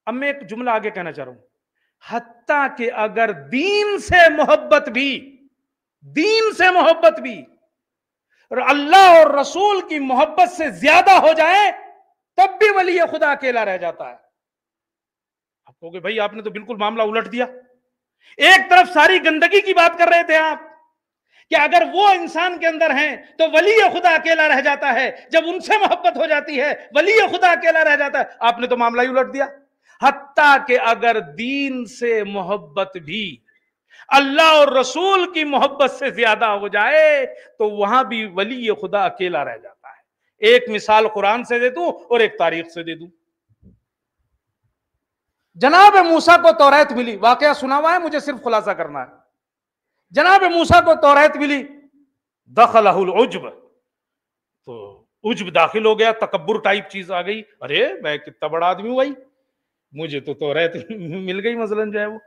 اب میں ایک جملہ آگے کہنا چاہ رہا ہوں, حتیٰ کہ اگر دین سے محبت بھی اور اللہ اور رسول کی محبت سے زیادہ ہو جائے تب بھی ولی خدا اکیلا رہ جاتا ہے. آپ کہو گے بھائی آپ نے تو بالکل معاملہ الٹ دیا. ایک طرف ساری گندگی کی بات کر رہے تھے آپ کہ اگر وہ انسان کے اندر ہیں تو ولی خدا اکیلا رہ جاتا ہے, جب ان سے محبت ہو جاتی ہے ولی خدا اکیلا رہ جاتا ہے. آپ نے تو معاملہ ہی الٹ دیا. حتیٰ کہ اگر دین سے محبت بھی اللہ اور رسول کی محبت سے زیادہ ہو جائے تو وہاں بھی ولی خدا اکیلا رہ جاتا ہے. ایک مثال قرآن سے دے دوں اور ایک تاریخ سے دے دوں. جناب موسیٰ کو توریت ملی, واقعہ سنا ہوا ہے, مجھے صرف خلاصہ کرنا ہے. جناب موسیٰ کو توریت ملی, دخلہ العجب, تو عجب داخل ہو گیا, تکبر ٹائپ چیز آ گئی. ارے میں کتنا بڑا آدمی ہوں بھائی, مجھے تو توریت مل گئی مثلا جو ہے وہ.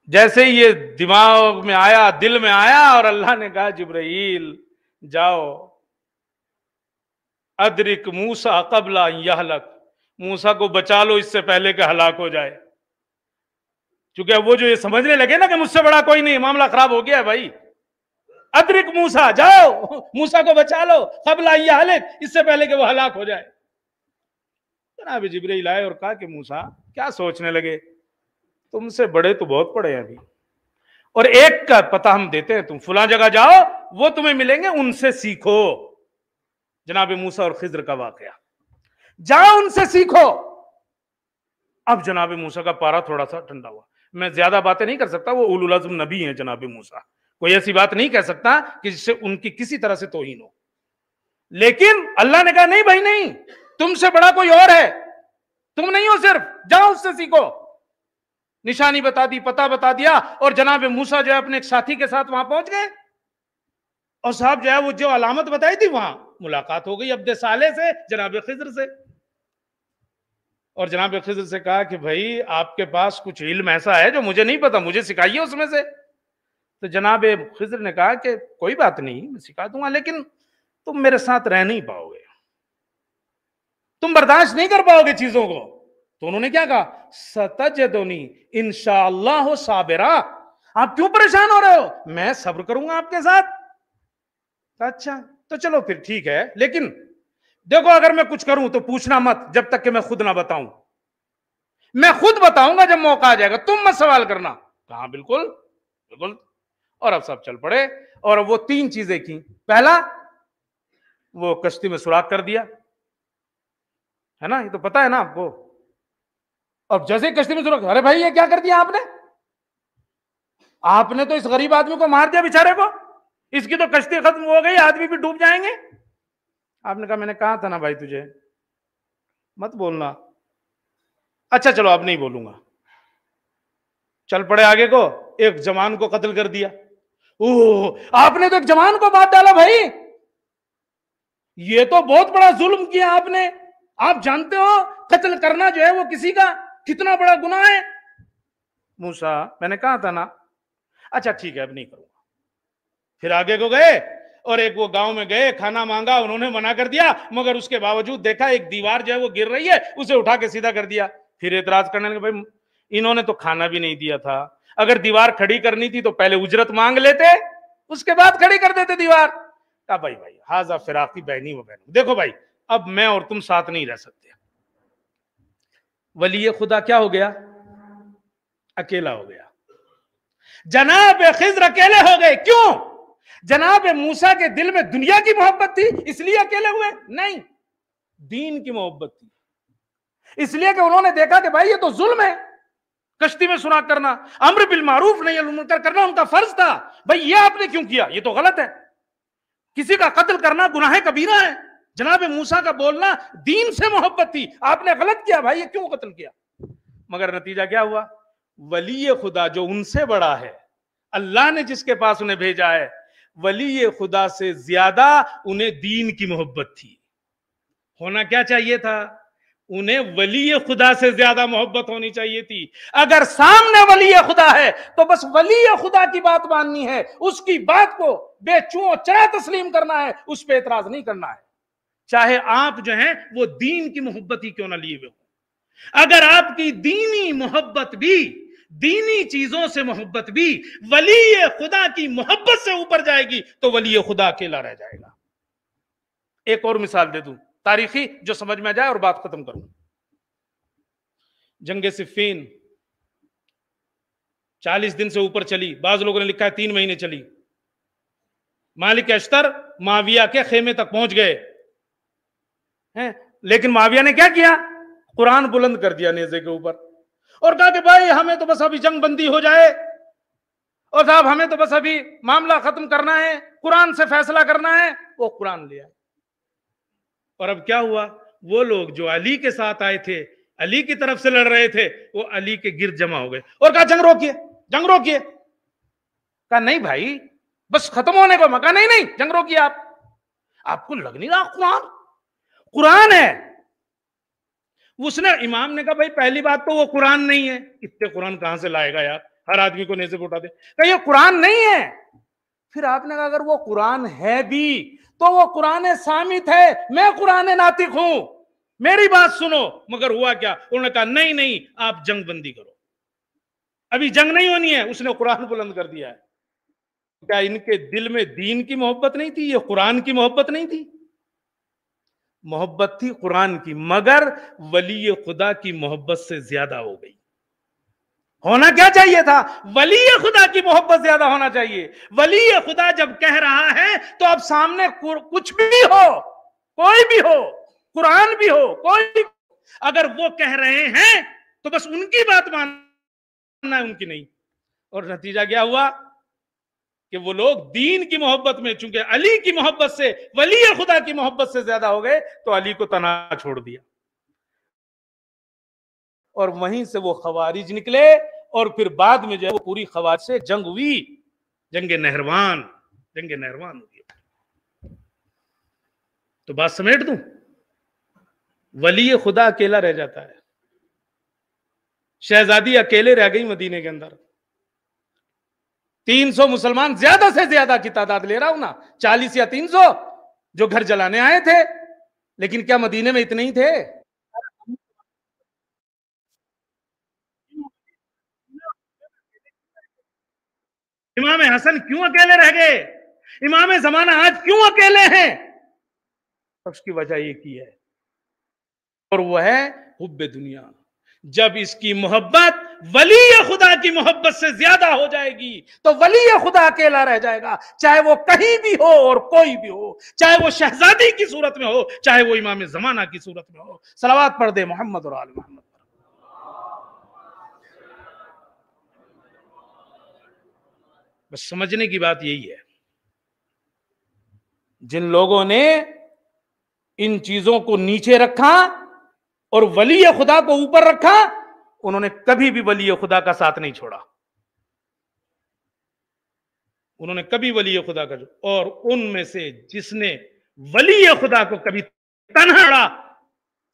جیسے یہ دماغ میں آیا, دل میں آیا, اور اللہ نے کہا جبرائیل جاؤ ادرک موسیٰ قبل ان یہلک, موسیٰ کو بچا لو اس سے پہلے کہ ہلاک ہو جائے. چونکہ وہ جو یہ سمجھنے لگے نا کہ مجھ سے بڑا کوئی نہیں, معاملہ خراب ہو گیا ہے بھائی. ادرک موسیٰ, جاؤ موسیٰ کو بچا لو قبل ان یہلک, اس سے پہلے کہ وہ ہلاک ہو جائے. جناب جبرائیل آئے اور کہا کہ موسیٰ کیا سوچنے لگے, تم سے بڑے تو بہت پڑے ہیں ابھی, اور ایک کا پتہ ہم دیتے ہیں, تم فلاں جگہ جاؤ, وہ تمہیں ملیں گے, ان سے سیکھو. جناب موسیٰ اور خضر کا واقعہ, جاؤ ان سے سیکھو. اب جناب موسیٰ کا پارا تھوڑا سا ٹھنڈا ہوا. میں زیادہ باتیں نہیں کر سکتا, وہ اولو العزم نبی ہیں جناب موسیٰ, کوئی ایسی بات نہیں کہہ سکتا کہ جس سے ان کی کسی طرح سے توہین ہو. لیکن اللہ نے کہا نہیں بھائی نہیں, تم سے بڑا کوئی اور ہے, تم نہیں ہو صرف, جاؤ اس سے سیکھو. نشانی بتا دی, پتہ بتا دیا, اور جناب موسیٰ جو ہے اپنے ایک ساتھی کے ساتھ وہاں پہنچ گئے, اور صاحب جو ہے وہ جو علامت بتائی تھی وہاں ملاقات ہو گئی عبد صالح سے, جناب خضر سے. اور جناب خضر سے کہا کہ بھائی آپ کے پاس کچھ علم ایسا ہے جو مجھے نہیں پتا, مجھے سکھائیے اس میں سے. تو جناب خضر نے کہا کہ کوئی بات نہیں, میں سکھا دوں گا, لیکن تم میرے ساتھ رہ نہیں پاؤ گے, تم برداشت نہیں کر پاؤ گے چیزوں کو. تو انہوں نے کیا کہا, ستجدنی انشاءاللہ صابرا, آپ کیوں پریشان ہو رہے ہو, میں صبر کروں گا آپ کے ساتھ. اچھا تو چلو پھر ٹھیک ہے, لیکن دیکھو اگر میں کچھ کروں تو پوچھنا مت جب تک کہ میں خود نہ بتاؤں, میں خود بتاؤں گا جب موقع آ جائے گا, تم مت سوال کرنا. کہا بالکل بالکل. اور اب سب چل پڑے, اور وہ 3 چیزیں کی. پہلا, وہ کشتی میں سوراخ کر دیا, ہے نا, یہ تو پتا ہے نا آپ کو. اب جیسے کشتی میں سوراخ, ارے بھائی یہ کیا کر دیا آپ نے, آپ نے تو اس غریب آدمی کو مار دیا بیچارے کو, اس کی تو کشتی ختم ہو گئی, آدمی بھی ڈوب جائیں گے. آپ نے کہا میں نے کہا تھا نا بھائی تجھے مت بولنا. اچھا چلو اب نہیں بولوں گا. چل پڑے آگے کو, ایک جوان کو قتل کر دیا. اوہ, آپ نے تو ایک جوان کو مار ڈالا بھائی, یہ تو بہت بڑا ظلم کیا آپ نے. آپ جانتے ہو قتل کرنا جو ہے وہ کسی کا کتنا بڑا گناہ ہے. موسیٰ میں نے کہا تھا نا, اچھا ٹھیک ہے اب نہیں کروں گا. پھر آگے کو گئے, اور ایک وہ گاؤں میں گئے, کھانا مانگا, انہوں نے منع کر دیا, مگر اس کے باوجود دیکھا ایک دیوار جو ہے وہ گر رہی ہے, اسے اٹھا کے سیدھا کر دیا. پھر اعتراض کرنے لگے, بھائی انہوں نے تو کھانا بھی نہیں دیا تھا, اگر دیوار کھڑی کرنی تھی تو پہلے اجرت مانگ لیتے, اس کے بعد کھڑی کر دیتے دیوار. کہا بھائی ھذا فراقی بینی و بینک, دیکھو بھائی اب میں اور تم ساتھ نہیں رہ سکتے. ولی خدا کیا ہو گیا, اکیلا ہو گیا. جناب خضر اکیلے ہو گئے, کیوں؟ جناب موسیٰ کے دل میں دنیا کی محبت تھی اس لیے اکیلے ہوئے؟ نہیں, دین کی محبت تھی. اس لیے کہ انہوں نے دیکھا کہ بھائی یہ تو ظلم ہے، کشتی میں سوراخ کرنا، امر بالمعروف نہی عن المنکر کرنا ان کا فرض تھا. بھائی یہ آپ نے کیوں کیا؟ یہ تو غلط ہے. کسی کا قتل کرنا گناہ کبیرہ ہے. جناب موسیٰ کا بولنا دین سے محبت تھی، آپ نے غلط کیا، بھائی یہ کیوں قتل کیا؟ مگر نتیجہ کیا ہوا؟ ولی خدا جو ان سے بڑا ہے، اللہ نے جس کے پاس انہیں بھیجا ہے، ولی خدا سے زیادہ انہیں دین کی محبت تھی. ہونا کیا چاہیے تھا؟ انہیں ولی خدا سے زیادہ محبت ہونی چاہیے تھی. اگر سامنے ولی خدا ہے تو بس ولی خدا کی بات ماننی ہے، اس کی بات کو بے چوں چرا تسلیم کرنا ہے، اس پہ اعتراض نہیں کرنا ہے، چاہے آپ جو ہیں وہ دین کی محبت ہی کیوں نہ لیے ہوئے ہو. اگر آپ کی دینی محبت بھی، دینی چیزوں سے محبت بھی ولی خدا کی محبت سے اوپر جائے گی تو ولی خدا اکیلا رہ جائے گا. ایک اور مثال دے دوں تاریخی جو سمجھ میں جائے اور بات ختم کروں. جنگ صفین 40 دن سے اوپر چلی، بعض لوگوں نے لکھا ہے 3 مہینے چلی. مالک اشتر معاویہ کے خیمے تک پہنچ گئے، لیکن معاویہ نے کیا کیا؟ قرآن بلند کر دیا نیزے کے اوپر اور کہا کہ بھائی ہمیں تو بس ابھی جنگ بندی ہو جائے، اور صاحب ہمیں تو بس ابھی معاملہ ختم کرنا ہے، قرآن سے فیصلہ کرنا ہے. وہ قرآن لیا. اور اب کیا ہوا؟ وہ لوگ جو علی کے ساتھ آئے تھے، علی کی طرف سے لڑ رہے تھے، وہ علی کے گرد جمع ہو گئے اور کہا جنگ روکیے، جنگ روکیے. کہا نہیں بھائی بس ختم ہونے کو. میں کہا نہیں نہیں جنگ روکیے. آپ کو لگ نہیں رہا قرآن ہے؟ اس نے امام نے کہا بھائی پہلی بات تو وہ قرآن نہیں ہے. اتنے قرآن کہاں سے لائے گا یار، ہر آدمی کو نیزے پہ اٹھا دے. کہا یہ قرآن نہیں ہے. پھر آپ نے کہا اگر وہ قرآن ہے بھی تو وہ قرآن صامت ہے، میں قرآن ناطق ہوں، میری بات سنو. مگر ہوا کیا؟ انہوں نے کہا نہیں نہیں آپ جنگ بندی کرو، ابھی جنگ نہیں ہونی ہے. اس نے قرآن بلند کر دیا ہے. کیا ان کے دل میں دین کی محبت نہیں تھی؟ یہ قرآن کی محبت نہیں تھی؟ محبت تھی قرآن کی، مگر ولی خدا کی محبت سے زیادہ ہو گئی. ہونا کیا چاہیے تھا؟ ولی خدا کی محبت زیادہ ہونا چاہیے. ولی خدا جب کہہ رہا ہے تو اب سامنے کچھ بھی ہو، کوئی بھی ہو، قرآن بھی ہو، کوئی بھی، اگر وہ کہہ رہے ہیں تو بس ان کی بات ماننا ہے، ان کی نہیں. اور نتیجہ کیا ہوا کہ وہ لوگ دین کی محبت میں چونکہ علی کی محبت سے، ولی خدا کی محبت سے زیادہ ہو گئے تو علی کو تنہا چھوڑ دیا. اور وہیں سے وہ خوارج نکلے اور پھر بعد میں جو ہے وہ پوری خوارج سے جنگ ہوئی، جنگ نہروان ہوئی. تو بات سمیٹ دوں، ولی خدا اکیلا رہ جاتا ہے. شہزادی اکیلے رہ گئی مدینے کے اندر. 300 مسلمان زیادہ سے زیادہ کی تعداد لے رہا ہوں نا، 40 یا 300 جو گھر جلانے آئے تھے. لیکن کیا مدینے میں اتنے ہی تھے؟ امام حسن کیوں اکیلے رہ گئے؟ امام زمانہ آج کیوں اکیلے ہیں؟ اس کی وجہ یہ کی ہے، اور وہ ہے حب دنیا. جب اس کی محبت ولی خدا کی محبت سے زیادہ ہو جائے گی تو ولی خدا اکیلا رہ جائے گا، چاہے وہ کہیں بھی ہو اور کوئی بھی ہو، چاہے وہ شہزادی کی صورت میں ہو، چاہے وہ امام زمانہ کی صورت میں ہو. صلوات پڑھ دے محمد اور آل محمد. بس سمجھنے کی بات یہی ہے، جن لوگوں نے ان چیزوں کو نیچے رکھا اور ولی خدا کو اوپر رکھا، انہوں نے کبھی بھی ولی خدا کا ساتھ نہیں چھوڑا. انہوں نے کبھی ولی خدا کا، اور ان میں سے جس نے ولی خدا کو کبھی تنہا چھوڑا،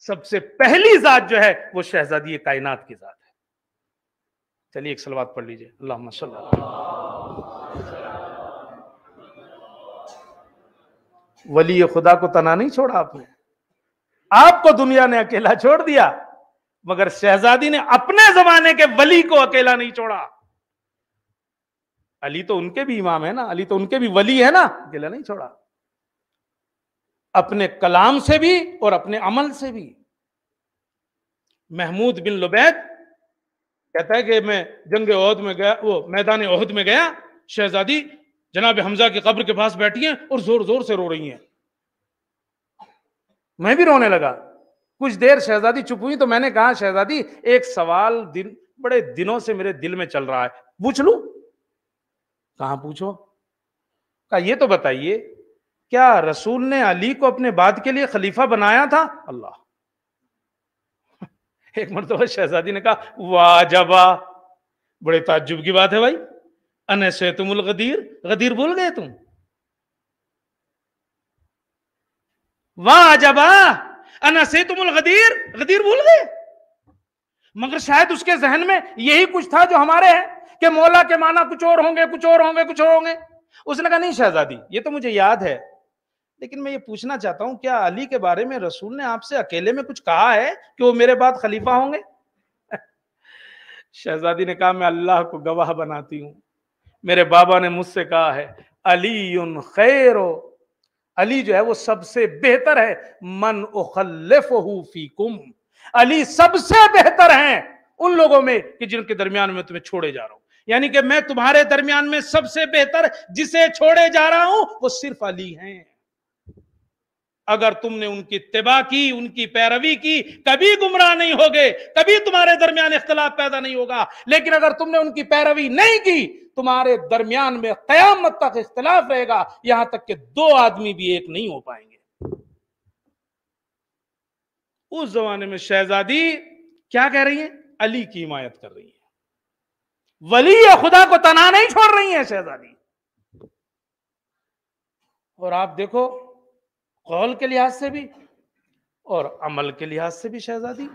سب سے پہلی ذات جو ہے وہ شہزادی کائنات کی ذات ہے. چلیے ایک صلوات پڑھ لیجئے. اللہم صلی اللہ علیہ وسلم. ولی خدا کو تنہا نہیں چھوڑا آپ نے، آپ کو دنیا نے اکیلا چھوڑ دیا، مگر شہزادی نے اپنے زمانے کے ولی کو اکیلا نہیں چھوڑا. علی تو ان کے بھی امام ہے نا، علی تو ان کے بھی ولی ہے نا، اکیلا نہیں چھوڑا. اپنے کلام سے بھی اور اپنے عمل سے بھی. محمود بن لبید کہتا ہے کہ میں جنگ احد میں گیا، وہ میدان احد میں گیا، شہزادی جناب حمزہ کی قبر کے پاس بیٹھی ہیں اور زور زور سے رو رہی ہیں. میں بھی رونے لگا. کچھ دیر شہزادی چپ ہوئی تو میں نے کہا شہزادی ایک سوال بڑے دنوں سے میرے دل میں چل رہا ہے، پوچھ لوں؟ کہاں پوچھو؟ کہا یہ تو بتائیے کیا رسول نے علی کو اپنے بعد کے لیے خلیفہ بنایا تھا؟ اللہ! ایک مرتبہ شہزادی نے کہا واجبا، بڑے تعجب کی بات ہے بھائی، انسیتم الغدیر، غدیر بھول گئے تم؟ واجبا انسیتم الغدیر، غدیر بھول گئے؟ مگر شاید اس کے ذہن میں یہی کچھ تھا جو ہمارے ہیں کہ مولا کے معنی کچھ اور ہوں گے، کچھ اور ہوں گے، کچھ اور ہوں گے۔ اس نے کہا نہیں شہزادی، یہ تو مجھے یاد ہے، لیکن میں یہ پوچھنا چاہتا ہوں کیا علی کے بارے میں رسول نے آپ سے اکیلے میں کچھ کہا ہے کہ وہ میرے بعد خلیفہ ہوں گے؟ شہزادی نے کہا میں اللہ کو گواہ بناتی ہوں، میرے بابا نے مجھ سے کہا ہے علی خیر، علی جو ہے وہ سب سے بہتر ہے، من اخلفہ فیکم، علی سب سے بہتر ہیں ان لوگوں میں کہ جن کے درمیان میں تمہیں چھوڑے جا رہا ہوں، یعنی کہ میں تمہارے درمیان میں سب سے بہتر جسے چھوڑے جا رہا ہوں وہ صرف علی ہیں۔ اگر تم نے ان کی اتباع کی، ان کی پیروی کی، کبھی گمراہ نہیں ہوگے، کبھی تمہارے درمیان اختلاف پیدا نہیں ہوگا، لیکن اگر تم نے ان کی پیروی نہیں کی تمہارے درمیان میں قیامت تک اختلاف رہے گا، یہاں تک کہ دو آدمی بھی ایک نہیں ہو پائیں گے۔ اس زمانے میں شہزادی کیا کہہ رہی ہیں؟ علی کی حمایت کر رہی ہیں، ولی خدا کو تنہا نہیں چھوڑ رہی ہیں شہزادی۔ اور آپ دیکھو قول کے لحاظ سے بھی اور عمل کے لحاظ سے بھی شہزادی،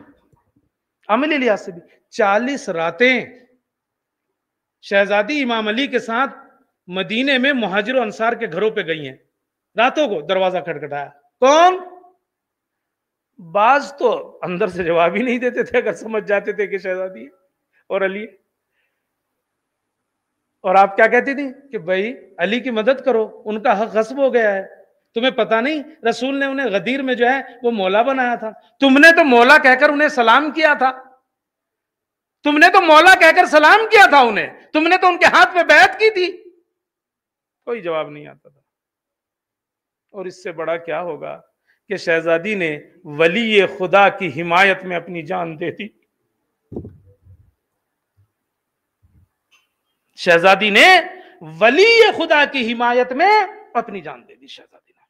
عملی لحاظ سے بھی 40 راتیں شہزادی امام علی کے ساتھ مدینے میں مہاجر و انصار کے گھروں پہ گئی ہیں، راتوں کو دروازہ کھٹکھٹایا، کون؟ بعض تو اندر سے جواب ہی نہیں دیتے تھے اگر سمجھ جاتے تھے کہ شہزادی اور علی، اور آپ کیا کہتی تھی کہ بھائی علی کی مدد کرو، ان کا حق غصب ہو گیا ہے، تمہیں پتا نہیں رسول نے انہیں غدیر میں جو ہے وہ مولا بنایا تھا، تم نے تو مولا کہہ کر انہیں سلام کیا تھا، تم نے تو مولا کہہ کر سلام کیا تھا انہیں، تم نے تو ان کے ہاتھ میں بیعت کی تھی۔ کوئی جواب نہیں آتا تھا۔ اور اس سے بڑا کیا ہوگا کہ شہزادی نے ولی خدا کی حمایت میں اپنی جان دے دی، شہزادی نے ولی خدا کی حمایت میں اپنی جان دے دی شہزادی نے۔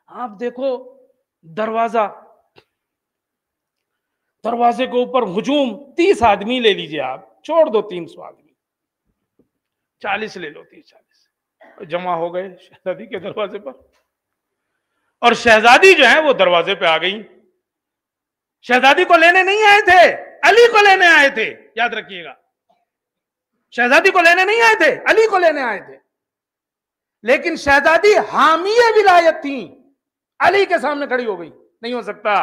آپ دیکھو دروازے کے اوپر ہجوم، 30 آدمی لے لیجئے، آپ چھوڑ دو 300 آدمی، 40 لے لو، 30-40 جمع ہو گئے شہزادی کے دروازے پر، اور شہزادی جو ہے وہ دروازے پہ آ گئی۔ شہزادی کو لینے نہیں آئے تھے، علی کو لینے آئے تھے، یاد رکھیے گا، شہزادی کو لینے نہیں آئے تھے، علی کو لینے آئے تھے، لیکن شہزادی حامی ولایت تھیں، علی کے سامنے کھڑی ہو گئی، نہیں ہو سکتا۔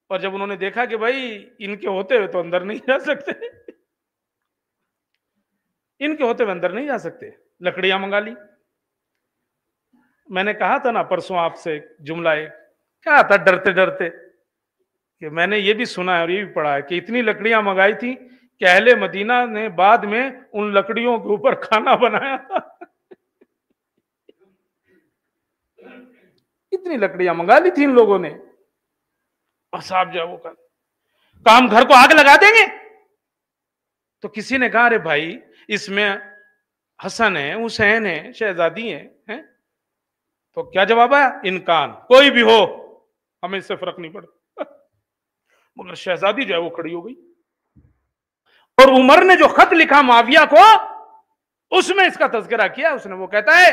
اور جب انہوں نے دیکھا کہ بھائی ان کے ہوتے ہوئے تو اندر نہیں جا سکتے، ان کے ہوتے ہوئے اندر نہیں جا سکتے، لکڑیاں منگا لی۔ میں نے کہا تھا نا پرسوں آپ سے جملہ ایک کہا تھا ڈرتے ڈرتے کہ میں نے یہ بھی سنا ہے اور یہ بھی پڑھا ہے کہ اتنی لکڑیاں منگائی تھی کہ اہل مدینہ نے بعد میں ان لکڑیوں کے اوپر کھانا بنایا تھا۔ اتنی لکڑیاں منگا لی تھی ان لوگوں نے، اور صاحب جو وہ کام گھر کو آگ لگا دیں گے۔ تو کسی نے کہا ارے بھائی اس میں حسن ہے، حسین ہے، شہزادی ہیں، تو کیا جواب ہے؟ انکان، کوئی بھی ہو ہمیں اس سے فرق نہیں پڑتا۔ مگر شہزادی جو ہے وہ کھڑی ہو گئی، اور عمر نے جو خط لکھا معاویہ کو اس میں اس کا تذکرہ کیا، اس نے وہ کہتا ہے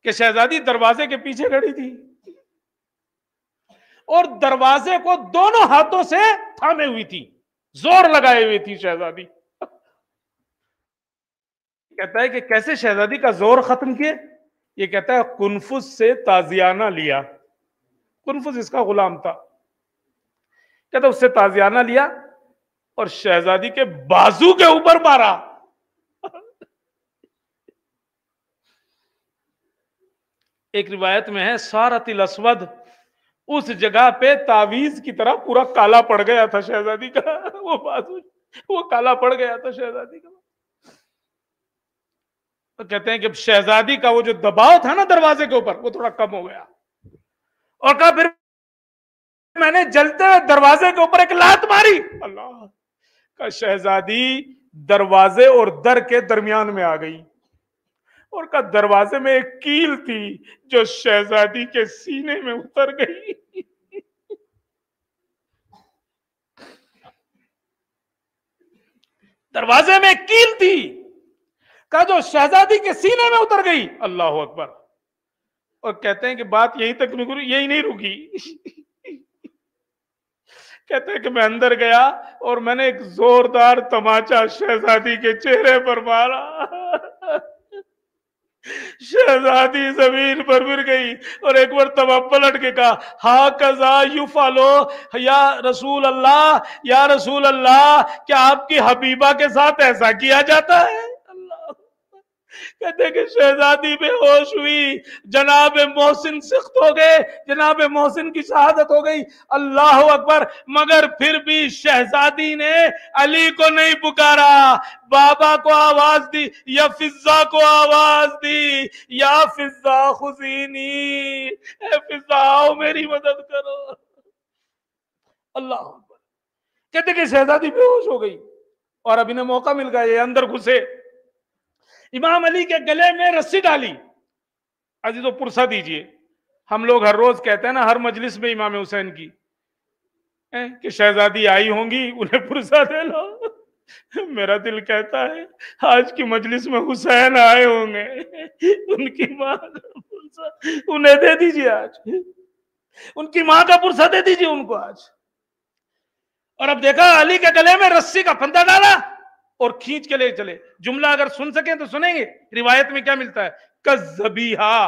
کہ شہزادی دروازے کے پیچھے کھڑی تھی اور دروازے کو دونوں ہاتھوں سے تھامے ہوئی تھی، زور لگائے ہوئی تھی شہزادی۔ کہتا ہے کہ کیسے شہزادی کا زور ختم کیے؟ یہ کہتا ہے کنفس سے تازیانہ لیا، کنفس اس کا غلام تھا، کہتا ہے اس سے تازیانہ لیا اور شہزادی کے بازو کے اوپر مارا۔ ایک روایت میں ہے سارت الاسود، اس جگہ پہ تعویذ کی طرح پورا کالا پڑ گیا تھا شہزادی کا، وہ بازو وہ کالا پڑ گیا تھا شہزادی کا۔ تو کہتے ہیں کہ شہزادی کا وہ جو دباؤ تھا نا دروازے کے اوپر وہ تھوڑا کم ہو گیا، اور کہا پھر میں نے جلتے ہوئے دروازے کے اوپر ایک لات ماری. اللہ کا شہزادی دروازے اور در کے درمیان میں آ گئی اور کا دروازے میں ایک کیل تھی جو شہزادی کے سینے میں اتر گئی. دروازے میں ایک کیل تھی کا جو شہزادی کے سینے میں اتر گئی. اللہ اکبر. اور کہتے ہیں کہ بات یہی تک یہی نہیں رکی. کہتے ہیں کہ میں اندر گیا اور میں نے ایک زوردار تماچا شہزادی کے چہرے پر مارا. شہزادی زمین پر گر گئی اور ایک مرتبہ پلٹ کے کہا ہا کذا یفعلو یا رسول اللہ، یا رسول اللہ، کیا آپ کی حبیبہ کے ساتھ ایسا کیا جاتا ہے؟ کہتے ہیں کہ شہزادی بے ہوش ہوئی، جناب محسن سخت ہو گئے، جناب محسن کی شہادت ہو گئی. اللہ اکبر. مگر پھر بھی شہزادی نے علی کو نہیں پکارا، بابا کو آواز دی، یا فضا کو آواز دی، یا فضا خذینی، اے فضا آؤ میری مدد کرو. اللہ اکبر. کہتے کہ شہزادی بے ہوش ہو گئی اور اب انہیں موقع مل گیا، یہ اندر گھسے، امام علی کے گلے میں رسی ڈالی. عزیزو پرسہ دیجئے، ہم لوگ ہر روز کہتے ہیں نا ہر مجلس میں امام حسین کی کہ شہزادی آئی ہوں گی انہیں پرسہ دے لو. میرا دل کہتا ہے آج کی مجلس میں حسین آئے ہوں گے، ان کی ماں کا پرسہ انہیں دے دیجئے، آج ان کی ماں کا پرسہ دے دیجئے ان کو آج. اور اب دیکھا علی کے گلے میں رسی کا پھندا ڈالا اور کھینچ کے لے چلے. جملہ اگر سن سکیں تو سنیں گے، روایت میں کیا ملتا ہے؟ کذبیہا،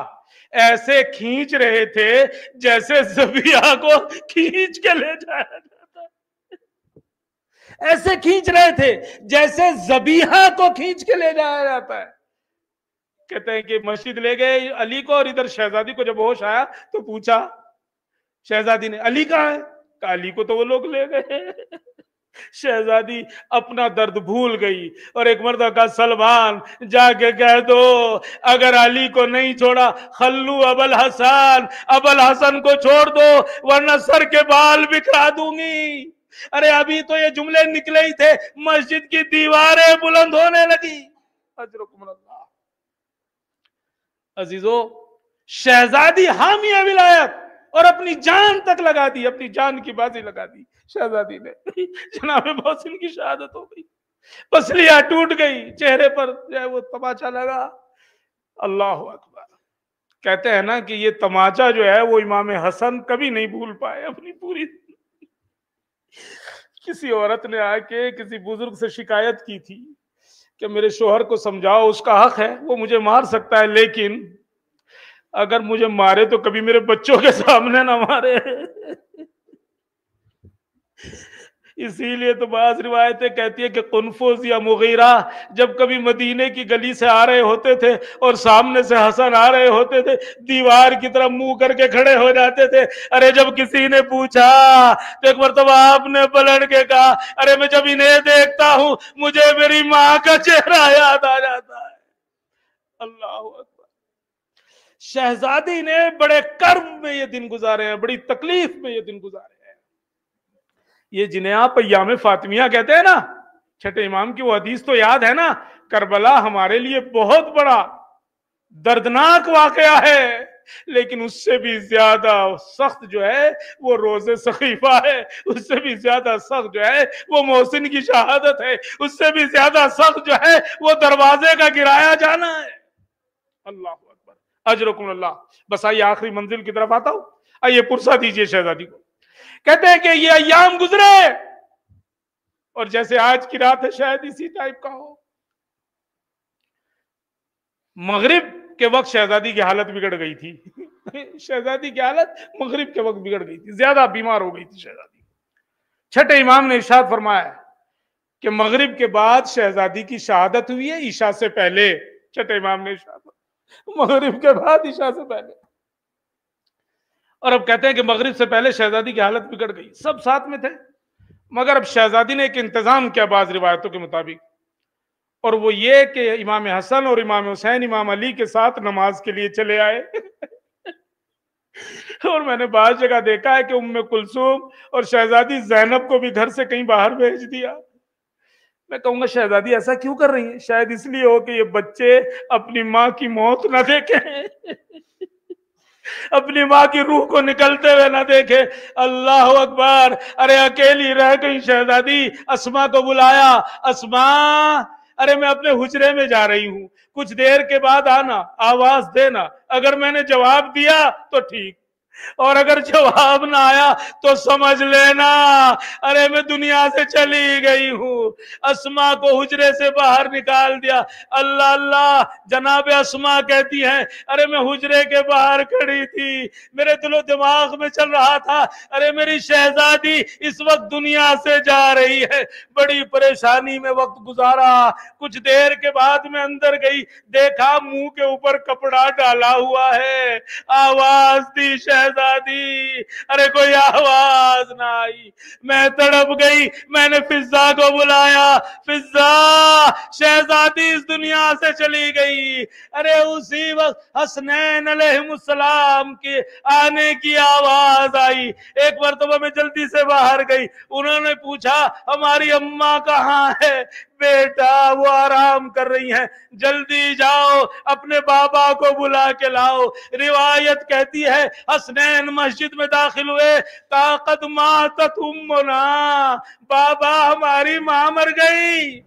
ایسے کھینچ رہے تھے جیسے ذبیحہ کو کھینچ کے لے جایا جاتا ہے. ایسے کھینچ رہے تھے جیسے ذبیحہ کو کھینچ کے لے جایا جاتا ہے. کہتے ہیں کہ مسجد لے گئے علی کو اور ادھر شہزادی کو جب ہوش آیا تو پوچھا شہزادی نے علی کہاں ہے؟ کہا علی کو تو وہ لوگ لے گئے. شہزادی اپنا درد بھول گئی اور ایک مرتبہ کہا سلمان جا کے کہہ دو اگر علی کو نہیں چھوڑا خلو ابوالحسن، ابوالحسن کو چھوڑ دو ورنہ سر کے بال بکھرا دوں گی. ارے ابھی تو یہ جملے نکلے ہی تھے مسجد کی دیواریں بلند ہونے لگی. اجرکم اللہ. عزیزو شہزادی حامیہ ولایت اور اپنی جان تک لگا دی، اپنی جان کی بازی لگا دی شہزادی نے. جناب محسن کی شہادت ہو گئی، پسلیاں ٹوٹ گئی، چہرے پر جو ہے وہ تماچا لگا. اللہ اکبر. کہتے ہیں نا کہ یہ تماچا جو ہے وہ امام حسن کبھی نہیں بھول پائے اپنی پوری. کسی عورت نے آ کے کسی بزرگ سے شکایت کی تھی کہ میرے شوہر کو سمجھاؤ، اس کا حق ہے، وہ مجھے مار سکتا ہے لیکن اگر مجھے مارے تو کبھی میرے بچوں کے سامنے نہ مارے. اسی لیے تو بعض روایتیں کہتی ہے کہ قنفذ یا مغیرہ جب کبھی مدینے کی گلی سے آ رہے ہوتے تھے اور سامنے سے حسن آ رہے ہوتے تھے دیوار کی طرف منہ کر کے کھڑے ہو جاتے تھے. ارے جب کسی نے پوچھا تو ایک مرتبہ آپ نے پلٹ کے کہا ارے میں جب انہیں دیکھتا ہوں مجھے میری ماں کا چہرہ یاد آ جاتا ہے. اللہ اکبر. شہزادی نے بڑے کرب میں یہ دن گزارے ہیں، بڑی تکلیف میں یہ دن گزارے ہیں. یہ جنہیں آپ ایام فاطمیہ کہتے ہیں نا، چھٹے امام کی وہ حدیث تو یاد ہے نا، کربلا ہمارے لیے بہت بڑا دردناک واقعہ ہے لیکن اس سے بھی زیادہ سخت جو ہے وہ روز سقیفہ ہے، اس سے بھی زیادہ سخت جو ہے وہ محسن کی شہادت ہے، اس سے بھی زیادہ سخت جو ہے وہ دروازے کا گرایا جانا ہے. اللہ اکبر. اجرکم اللہ. بس آئیے آخری منزل کی طرف آتا ہوں. آئیے پرسہ دیجئے شہزادی کو. کہتے ہیں کہ یہ ایام گزرے اور جیسے آج کی رات ہے شاید اسی ٹائپ کا ہو. مغرب کے وقت شہزادی کی حالت بگڑ گئی تھی. شہزادی کی حالت مغرب کے وقت بگڑ گئی تھی، زیادہ بیمار ہو گئی تھی شہزادی. چھٹے امام نے ارشاد فرمایا کہ مغرب کے بعد شہزادی کی شہادت ہوئی ہے عشاء سے پہلے. چھٹے امام نے ارشاد مغرب کے بعد عشاء سے پہلے. اور اب کہتے ہیں کہ مغرب سے پہلے شہزادی کی حالت بگڑ گئی. سب ساتھ میں تھے مگر اب شہزادی نے ایک انتظام کیا بعض روایتوں کے مطابق، اور وہ یہ کہ امام حسن اور امام حسین امام علی کے ساتھ نماز کے لیے چلے آئے. اور میں نے بعض جگہ دیکھا ہے کہ ام کلثوم اور شہزادی زینب کو بھی گھر سے کہیں باہر بھیج دیا. میں کہوں گا شہزادی ایسا کیوں کر رہی ہیں؟ شاید اس لیے ہو کہ یہ بچے اپنی ماں کی موت نہ دیکھیں، اپنی ماں کی روح کو نکلتے ہوئے نہ دیکھے. اللہ اکبر. ارے اکیلی رہ گئی شہزادی. اسما کو بلایا. اسما، ارے میں اپنے حجرے میں جا رہی ہوں، کچھ دیر کے بعد آنا، آواز دینا. اگر میں نے جواب دیا تو ٹھیک، اور اگر جواب نہ آیا تو سمجھ لینا ارے میں دنیا سے چلی گئی ہوں. اسما کو حجرے سے باہر نکال دیا. اللہ اللہ. جناب اسما کہتی ہیں ارے میں حجرے کے باہر کھڑی تھی، میرے دل و دماغ میں چل رہا تھا ارے میری شہزادی اس وقت دنیا سے جا رہی ہے. بڑی پریشانی میں وقت گزارا. کچھ دیر کے بعد میں اندر گئی، دیکھا منہ کے اوپر کپڑا ڈالا ہوا ہے. آواز دی شہزادی، ارے کوئی آواز نہ آئی. میں تڑپ گئی. میں نے فضا کو بلایا. فضا، شہزادی اس دنیا سے چلی گئی. ارے اسی وقت حسنین علیہ السلام کے آنے کی آواز آئی. ایک مرتبہ میں جلدی سے باہر گئی. انہوں نے پوچھا ہماری اماں کہاں ہے؟ بیٹا وہ آرام کر رہی ہیں، جلدی جاؤ اپنے بابا کو بلا کے لاؤ. روایت کہتی ہے حسنین مسجد میں داخل ہوئے، قد ماتت امنا، بابا ہماری ماں مر گئی.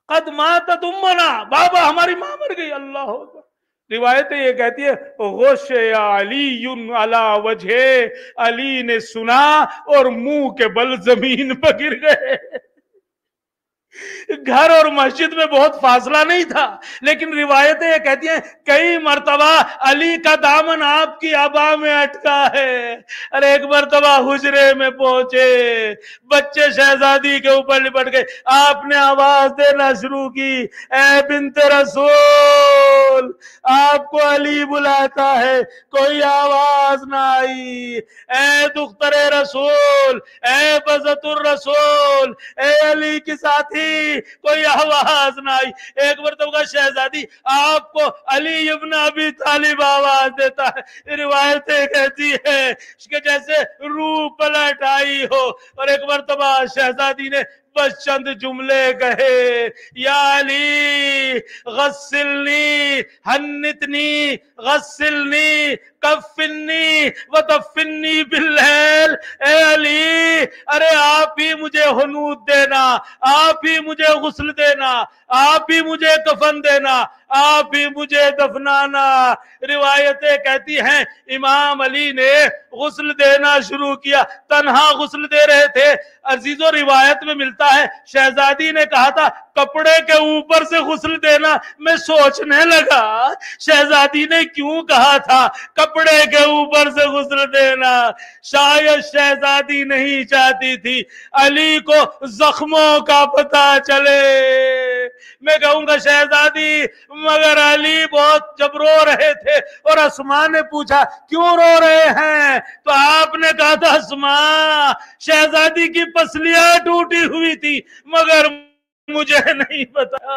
قد ماتت امنا، بابا ہماری ماں مر گئی. اللہ اکبر. روایتیں یہ کہتی ہے غش علی علی وجہ، علی نے سنا اور منہ کے بل زمین پر گر گئے. گھر اور مسجد میں بہت فاصلہ نہیں تھا، لیکن روایتیں یہ کہتی ہیں کئی مرتبہ علی کا دامن آپ کی آبا میں اٹکا ہے. ارے ایک مرتبہ حجرے میں پہنچے، بچے شہزادی کے اوپر لپٹ گئے. آپ نے آواز دینا شروع کی، اے بنت رسول، آپ کو علی بلاتا ہے. کوئی آواز نہ آئی. اے دختر رسول، اے بزت الرسول، اے علی کی ساتھی، کوئی آواز نہ آئی. ایک مرتبہ شہزادی آپ کو علی ابن ابی طالب آواز دیتا ہے. روایتیں کہتی ہے کہ جیسے روح پلٹ آئی ہو. اور ایک مرتبہ شہزادی نے بس چند جملے کہے، یا علی غسلنی حنتنی غسلنی کفنی وتفنی باللیل. اے علی، ارے آپ ہی مجھے حنوط دینا، آپ ہی مجھے غسل دینا، آپ ہی مجھے کفن دینا، آپ ہی مجھے دفنانا. روایتیں کہتی ہیں امام علی نے غسل دینا شروع کیا. تنہا غسل دے رہے تھے. عزیزو روایت میں ملتا ہے شہزادی نے کہا تھا کپڑے کے اوپر سے غسل دینا. میں سوچنے لگا شہزادی نے کیوں کہا تھا کپڑے کے اوپر سے غسل دینا. شاید شہزادی نہیں چاہتی تھی علی کو زخموں کا پتہ چلے. میں کہوں گا شہزادی مگر علی بہت جب رو رہے تھے اور اسما نے پوچھا کیوں رو رہے ہیں تو آپ نے کہا تھا اسما شہزادی کی پسلیاں ٹوٹی ہوئی تھی مگر مجھے نہیں پتا.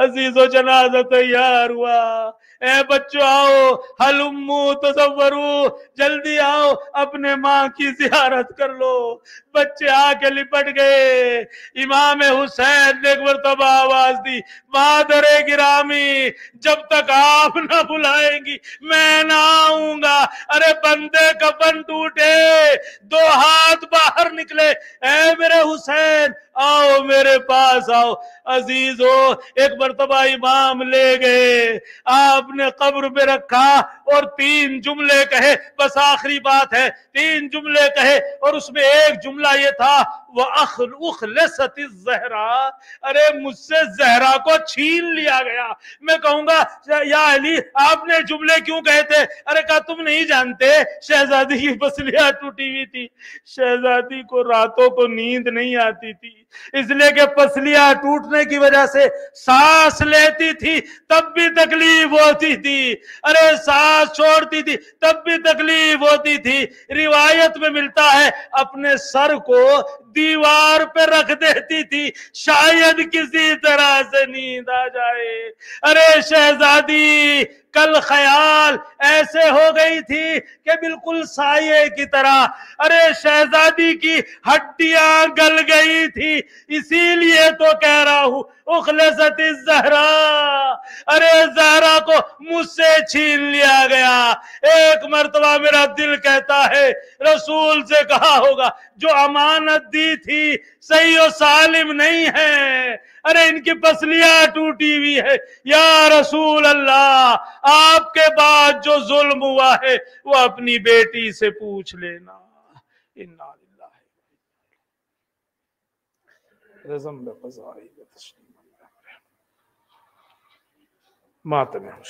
عزیزو جنازہ تیار ہوا. اے بچوں آؤ، ہلمو تصورو، جلدی آؤ اپنے ماں کی زیارت کر لو. بچے آ کے لپٹ گئے. امام حسین نے ایک مرتبہ آواز دی، مادر گرامی جب تک آپ نہ بلائیں گی میں نہ آؤں گا. ارے بندے کفن ٹوٹے، دو ہاتھ باہر نکلے، اے میرے حسین آؤ میرے پاس آؤ. عزیزو ایک مرتبہ امام لے گئے، آپ نے قبر پہ رکھا اور 3 جملے کہے. بس آخری بات ہے، 3 جملے کہے اور اس میں ایک جملہ یہ تھا وَأُخْلِصَتِ الزَّهْرَا، ارے مجھ سے زہرا کو چھین لیا گیا. میں کہوں گا یا علی آپ نے جملے کیوں کہے تھے؟ ارے کہا تم نہیں جانتے شہزادی کی پسلیاں ٹوٹی ہوئی تھی. شہزادی کو راتوں کو نیند نہیں آتی تھی، اس لیے کہ پسلیاں ٹوٹنے کی وجہ سے سانس لیتی تھی تب بھی تکلیف ہوتی تھی، ارے سانس چھوڑتی تھی تب بھی تکلیف ہوتی تھی. روایت میں ملتا ہے اپنے سر کو دیوار پہ رکھ دیتی تھی شاید کسی طرح سے نیند آ جائے. ارے شہزادی کل خیال ایسے ہو گئی تھی کہ بالکل سائے کی طرح، ارے شہزادی کی ہڈیاں گل گئی تھی، اسی لیے تو کہہ رہا ہوں اخلصت الزہرا، ارے زہرا کو مجھ سے چھین لیا گیا۔ ایک مرتبہ میرا دل کہتا ہے رسول سے کہا ہوگا جو امانت دی تھی صحیح و سالم نہیں ہے، ارے ان کی پسلیاں ٹوٹی ہوئی ہے، یا رسول اللہ آپ کے بعد جو ظلم ہوا ہے وہ اپنی بیٹی سے پوچھ لینا۔ انا للہ رزم بقضائی و تسلیم ماتم حسین۔